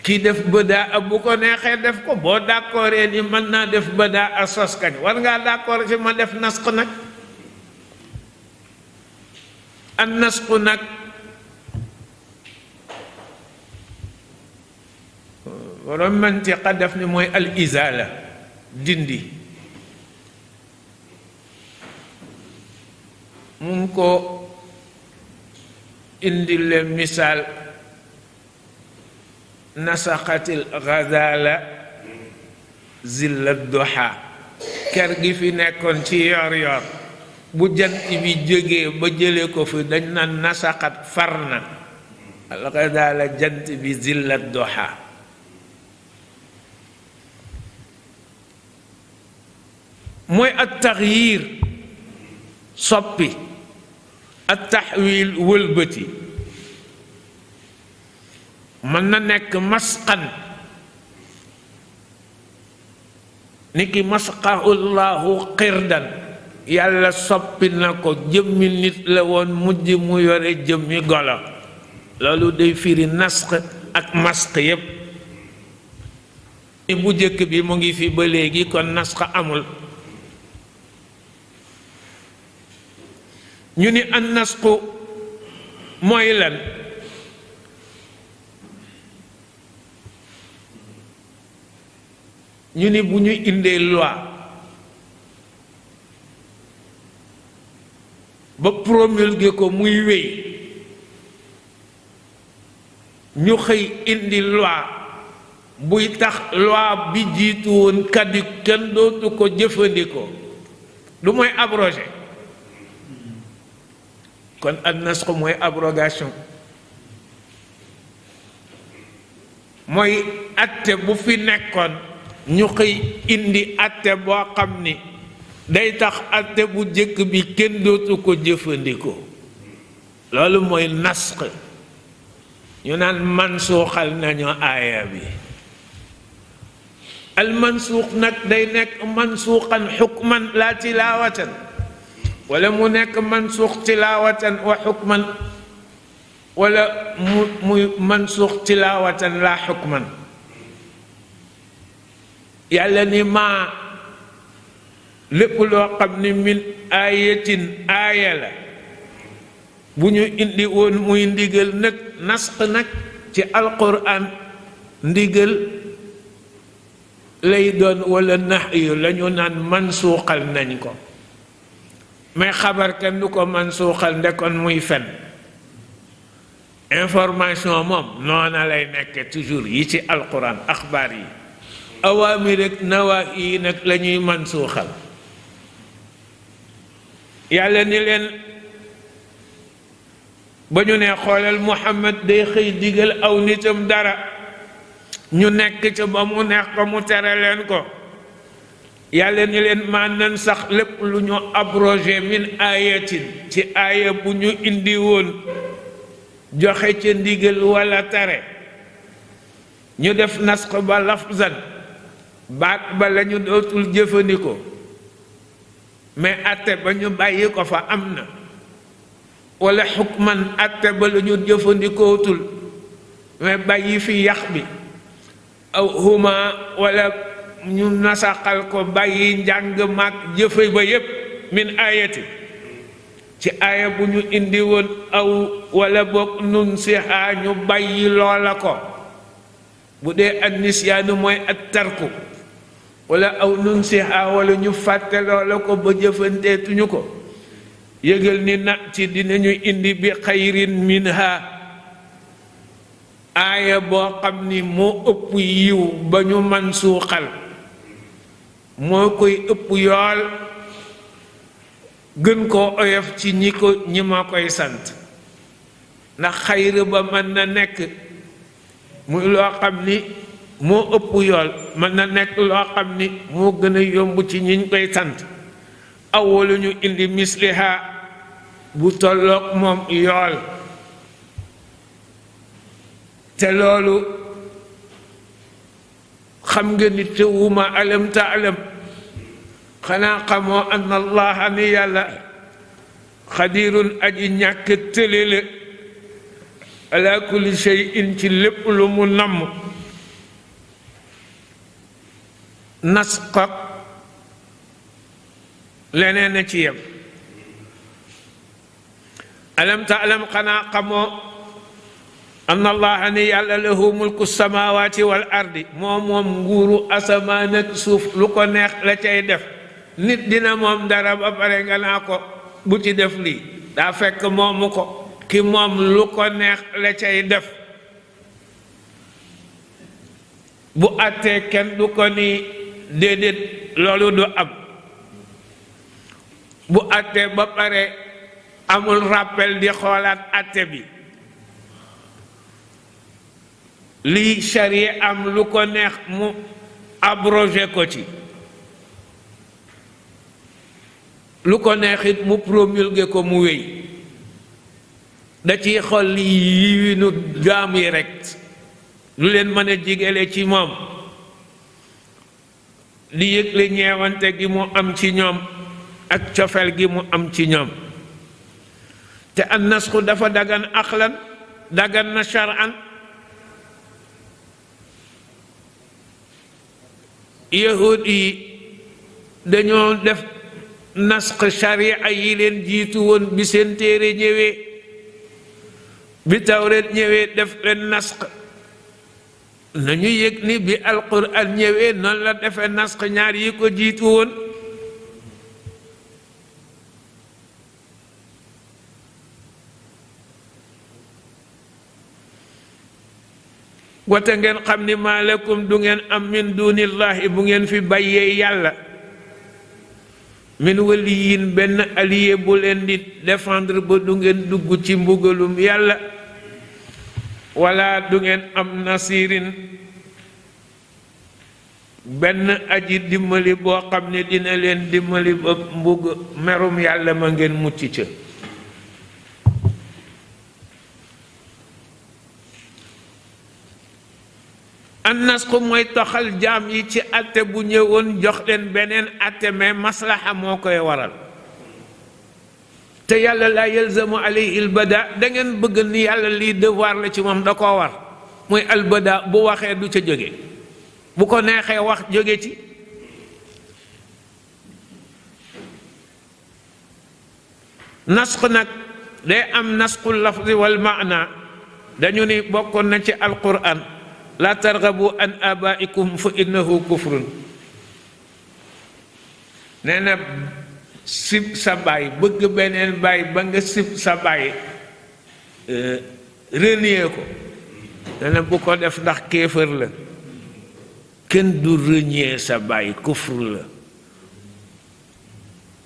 kii def badaa bu ko neexee def ko boo d'accordee ni mën naa def badaa a sos kañ war ngaa d'accord ci ma def nasx nag an nasxu nag borom mantiqa def ni mooy al izala dindi mun ko indi leen misaal nasaxatil ghazala zilla duha ker gi fi nekkoon ci yor yor bu jant bi jógee ba jële ko fi dañ naan nasaxat far na al ghazala jant bi zilla duha mooy at taxyiir soppi at taxwiil wëlbati mën na nekk masqan ni ki masqahu llahu qirdan yàlla soppi na ko jëmmi nit la woon mujj mu yore jëmmi golo loolu day firi nasq ak masq yépp bu jëkk bi mu ngi fi ba léegi kon nasq amul ñu ni an nasqu mooy lan ñu ni bu ñu indee loi ba promulgué ko muy wéy ñu xëy indi loi buy tax loi bi jiitu woon kaddu kenn dootu ko jëfandikoo du mooy abrogé kon an nasxu mooy abrogation mooy atte bu fi nekkoon ñu xëy indi atte boo xam ni day tax atte bu jëkk bi kenn dootu ko jëfandikoo loolu mooy nasx ñu naan mansuuxal nañu aaya bi al mansuux nag day nekk mansuuxan xukman laa tilaawatan wala mu nekk mansuux tilaawatan wa xukman wala muy mansuux tilaawatan laa xukman yàlla ni maa lépp loo xam ni min aayatin aaya la bu ñu indi woon muy ndigal nag nasx nag ci alquran ndigal lay doon wala nahyu la ñu naan mansuuxal nañ ko mais xabar kenn du ko mansuuxal ndekoon muy fen information moom noona lay nekk toujours yi ci alquran axbaar yi awaamir rek nawaahi yi nag la ñuy mansuuxal yàlla ni leen ba ñu ne xoolal Muhammad day xëy digal aw nitam dara ñu nekk ca ba mu neex ko mu tere leen ko yàlla ni leen maa nan sax lépp lu ñu abrogé min ayatin ci aaya bu ñu indi woon joxe ca ndigal wala tere ñu def nasx ba lafzan baat ba la ñu dootul jëfandikoo mais atte ba ñu bàyyi ko fa am na wala xukman atte ba la ñu jëfandikootul mais bàyyi fi yax bi aw huma wala ñu nasaxal ko bàyyi njàng maag jëfe ba yépp min ayati ci aaya bu ñu indi woon aw wala boog nun siha ñu bàyyi loola ko bu dee ak nisyaanu mooy at tarku wala aw nun siha wala ñu fàtte loola ko ba jëfanteetuñu ko yëgal ni na ci dinañu indi bi xayrin minha aaya boo xam ni moo ëpp yiw ba ñu man suuxal moo koy ëpp yool gën koo oyof ci ñi ma koy sant ndax xayr ba mën na nekk muy loo xam ni moo ëpp yool mën na nekk loo xam ni moo gën a yomb ci ñiñ koy sant awalu ñu indi misliha bu tolloog moom yool te loolu xam nga ni tewuma alam taalam xanaa xamoo an allaha ni yàlla xadirun aji ñàkk tëlele ala kulli shay'in ci lépp lu mu namm nasqa leneen a ci yem alam taalam xanaa xamoo an allaha ni yàlla lahu mulku samawati wal ardi moom nguuru asamaan ak suuf lu ko neex la cay def nit dina moom dara ba pare nga naa ko bu ci def lii daa fekk moomu ko ki moom lu ko neex la cay def bu àttee kenn du ko ni déedéet loolu du am bu àttee ba pare amul rappel di xoolaat àtte bi lii charia am lu ko neex mu abrogé ko ci lu ko neexit mu promulgué ko mu wéy da ciy xol yi nu jaam yi rek lu leen mën a jigale ci moom di yëgle ñeewante gi mu am ci ñoom ak cofeel gi mu am ci ñoom te an nasxu dafa dagan aqlan dagan na shar'an yahud yi dañoo def nasx sharia yi leen jiitu woon bi seen téere ñëwee bi tawreet ñëwee def leen nasx nañu yëg ni bi alquran ñëwee noonu la defee nasx ñaar yi ko jiitu woon wata ngeen xam ni maa lakum du ngeen am min dunillahi bu ngeen fi bàyyee yàlla min waliyin benn allié bu leen di défendre ba du ngeen dugg ci mbugalum yàlla wala du ngeen am nasirin benn aji dimbali boo xam ne dina leen dimbali ba merum yàlla ma ngeen mucc ca an nasxu mooy toxal jaam yi ci atte bu ñëwoon jox leen beneen atte mais maslaxa moo koy waral te yàlla laa yalzamu alayhi albada da ngeen bëgg ni yàlla lii devoir la ci moom da koo war muy albada bu waxee du ca jóge bu ko neexee wax jóge ci nasx nag day am nasxul lafzi wal maana dañu ni bokkoon na ci alquran la targabu an abaikum fa innahu kufrun nee na sib sa baay bëgg beneen baay ba nga sib sa baay renier ko nee na bu ko def ndax kéefër la kenn du renier sa baay kufr la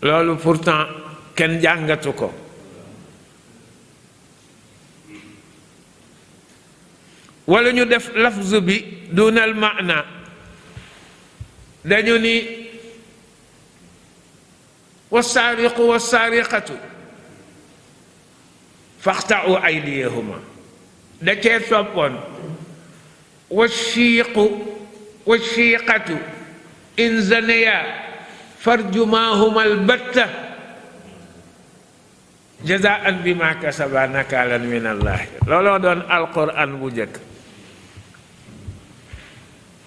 loolu pourtant kenn jàngatu ko wala ñu def lafz bi dunal maana dañu ni wasaariqu wasaariqatu faxta'u aydiyahuma da cee toppoon washiiqu washiiqatu in zaniya farjumaahuma albatta jazaan bima kasaba nakaalan min allahi looloo doon alquran bu jëkk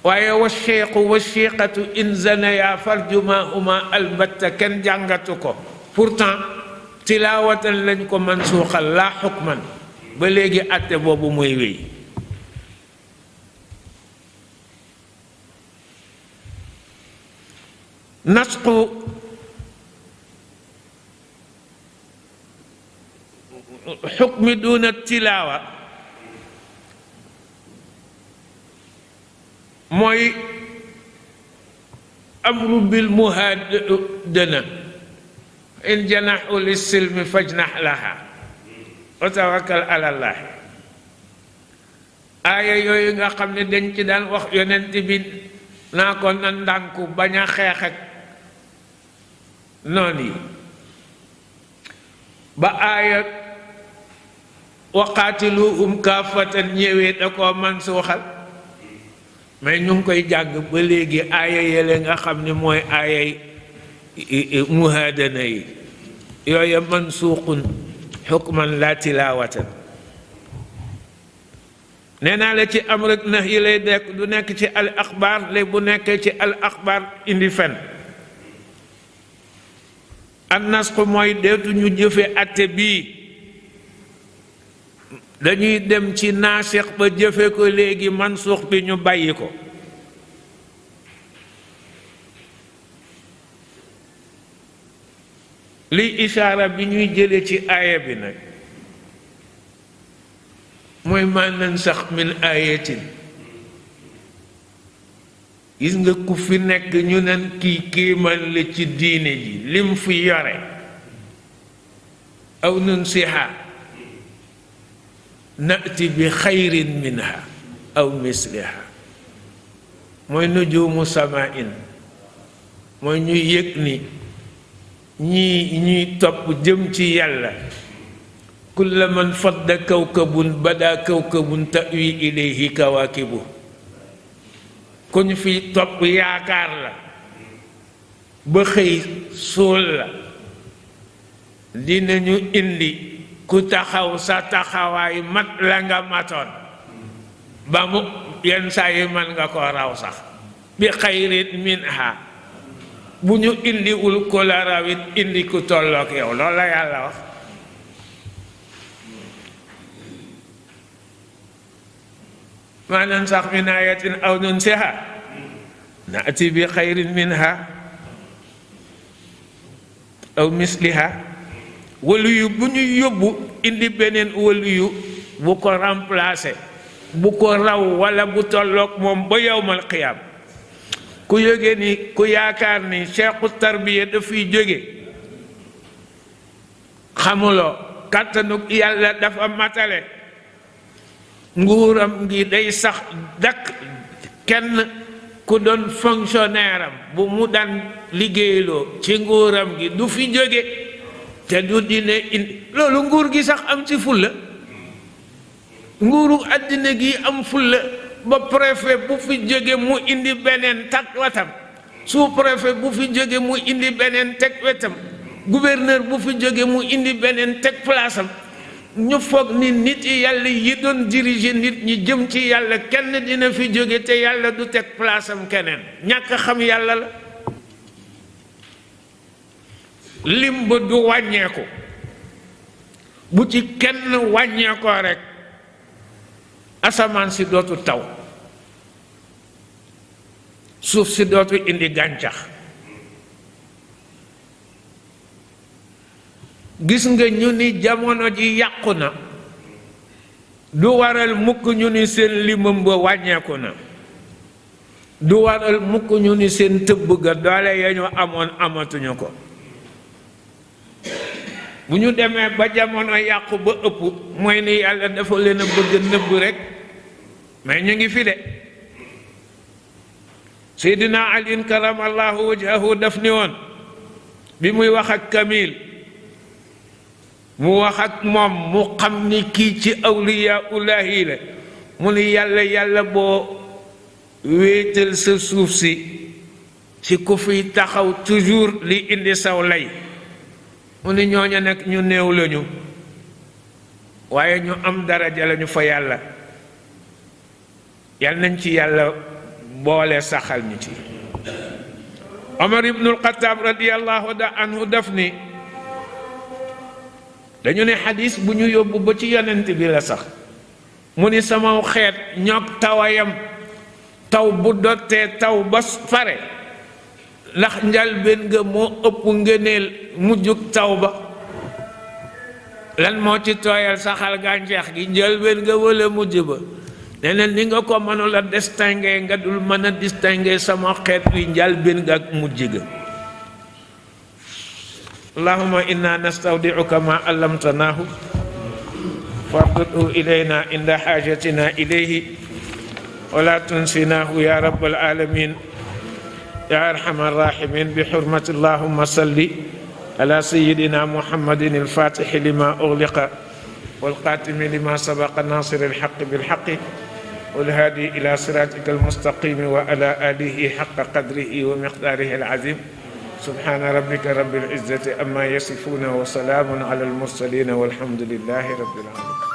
waaye washiiqu washiiqatu in zanaya farjumaahuma albatta kenn jàngatu ko pourtant tilaawatan lañ ko mansuuxal laa xukman ba léegi atte boobu muy wéy nasqu xukmi duna tilaawa mooy amru bil muhaadana in janaxu lissilmi fajnax laha wa tawakkal ala allah aaya yooyu nga xam ne dañ ci daan wax yonent bi naa ko na ndànku bañ a xeex ak noon yi ba aaya waqaatiluhum kaafatan ñëwee da koo man suuxal mais ñu ngi koy jàng ba léegi aaya yële nga xam ne mooy aayay muhaadana yi yooya mansuuqun xukman la tilaawatan nee naa la ci am rek nax yi lay dekk du nekk ci al axbaar léegi bu nekkee ci al axbaar indi fen an nasxu mooy deetu ñu jëfe atte bii dañuy dem ci naasix ba jëfe ko léegi mansuux bi ñu bàyyi ko li ishaara bi ñuy jële ci aaya bi nag mooy ma nansax min ayatin gis nga ku fi nekk ñu nan kii kéemaan la ci diine ji lim fi yore aw nunsiha nati bi xayrin minha aw misliha mooy nujuumu samain mooy ñu yëg ni ñuy topp jëm ci yàlla kulla man fadda kawkabun bada kawkabun tawi ilayhi kawakibu ku ñu fi topp yaakaar la ba xëy suul la dinañu indi ku taxaw sa taxawaay mat la nga matoon ba mu yenn saa yi man nga ko raw sax bi xayrin minha bu ñu indiwul ko la rawit indi ku tollook yow loolu la yàlla wax ma nansax min ayatin aw nunsiha naati bi xayrin minha aw misliha waliyu bu ñu yóbbu indi beneen waliyu bu ko remplacer bu ko raw wala bu tolloog moom ba yawmal qiyaam ku yóge ni ku yaakaar ni cheikhu tarbiya dafiy jóge xamuloo kàttanug yàlla dafa matale nguuram gi day sax dakk kenn ku doon fonctionnaire am bu mu daan liggéeyloo ci nguuram gi du fi jóge te du dine indi loolu nguur gi sax am ci fulla nguuru àddina gi am fulla ba préfet bu fi jóge mu indi beneen teg wetam sous-préfet bu fi jóge mu indi beneen teg wetam gouverneur bu fi jóge mu indi beneen teg place am ñu foog ni nit yi yàlla yi doon diriger nit ñi jëm ci yàlla kenn dina fi jóge te yàlla du teg place am keneen ñàkk xam yàlla la lim ba du wàññeeku bu ci kenn wàññeekoo rek asamaan si dootu taw suuf si dootu indi gàncax gis nga ñu ni jamono ji yàqu na du waral mukk ñu ni seen limam ba wàññeeku na du waral mukk ñu ni seen tëbb ga doole ya ñu amoon amatuñu ko bu ñu demee ba jamono yàqu ba ëpp mooy ni yàlla dafa leen a bëgg nëbb rek mais ñu ngi fi de Seydina Ali karamallahu wajhahu daf ni woon bi muy wax ak Kamil mu wax ak moom mu xam ni kii ci awliyaullahi la mu ni yàlla boo wéetal sa suuf si ci ku fiy taxaw toujours li indi saw lay mu ni ñooña nag ñu néew lañu waaye ñu am daraja lañu fa yàlla yal nañ ci yàlla boole saxal ñu ci Omar ibnul Xataab radiyallahu anhu daf ni dañu ne xadis bu ñu yóbbu ba ci yonent bi la sax mu ni sama xeet ñoog tawayam taw bu dottee taw ba pare ndax njalbeen nga moo ëpp ngëneel mujjug taw ba lan moo ci tooyal saxal gàncax gi njalbeen nga wala mujj ba neneen ni nga ko mënula distinguer nga dul mën a distinguer sama xeet wi njalbeen nga ak mujj ga allahumma inna nastawdi'uka ma allamtanahu fardudhu ilayna inda hajatina ilayhi wala tunsinahu ya rabbal alamin ya arhamar rahimin bi hurmati allahumma salli ala sayyidina muhammadin al-fatih lima ughliqa wal khatimi lima sabaqa nasir al-haqq bil haqq wal hadi ila siratika al-mustaqim wa ala alihi haqqa qadrihi wa miqdarihi al-azim subhana rabbika rabbil izzati amma yasifuna wa salamun ala al-mursalin walhamdulillahi rabbil alamin.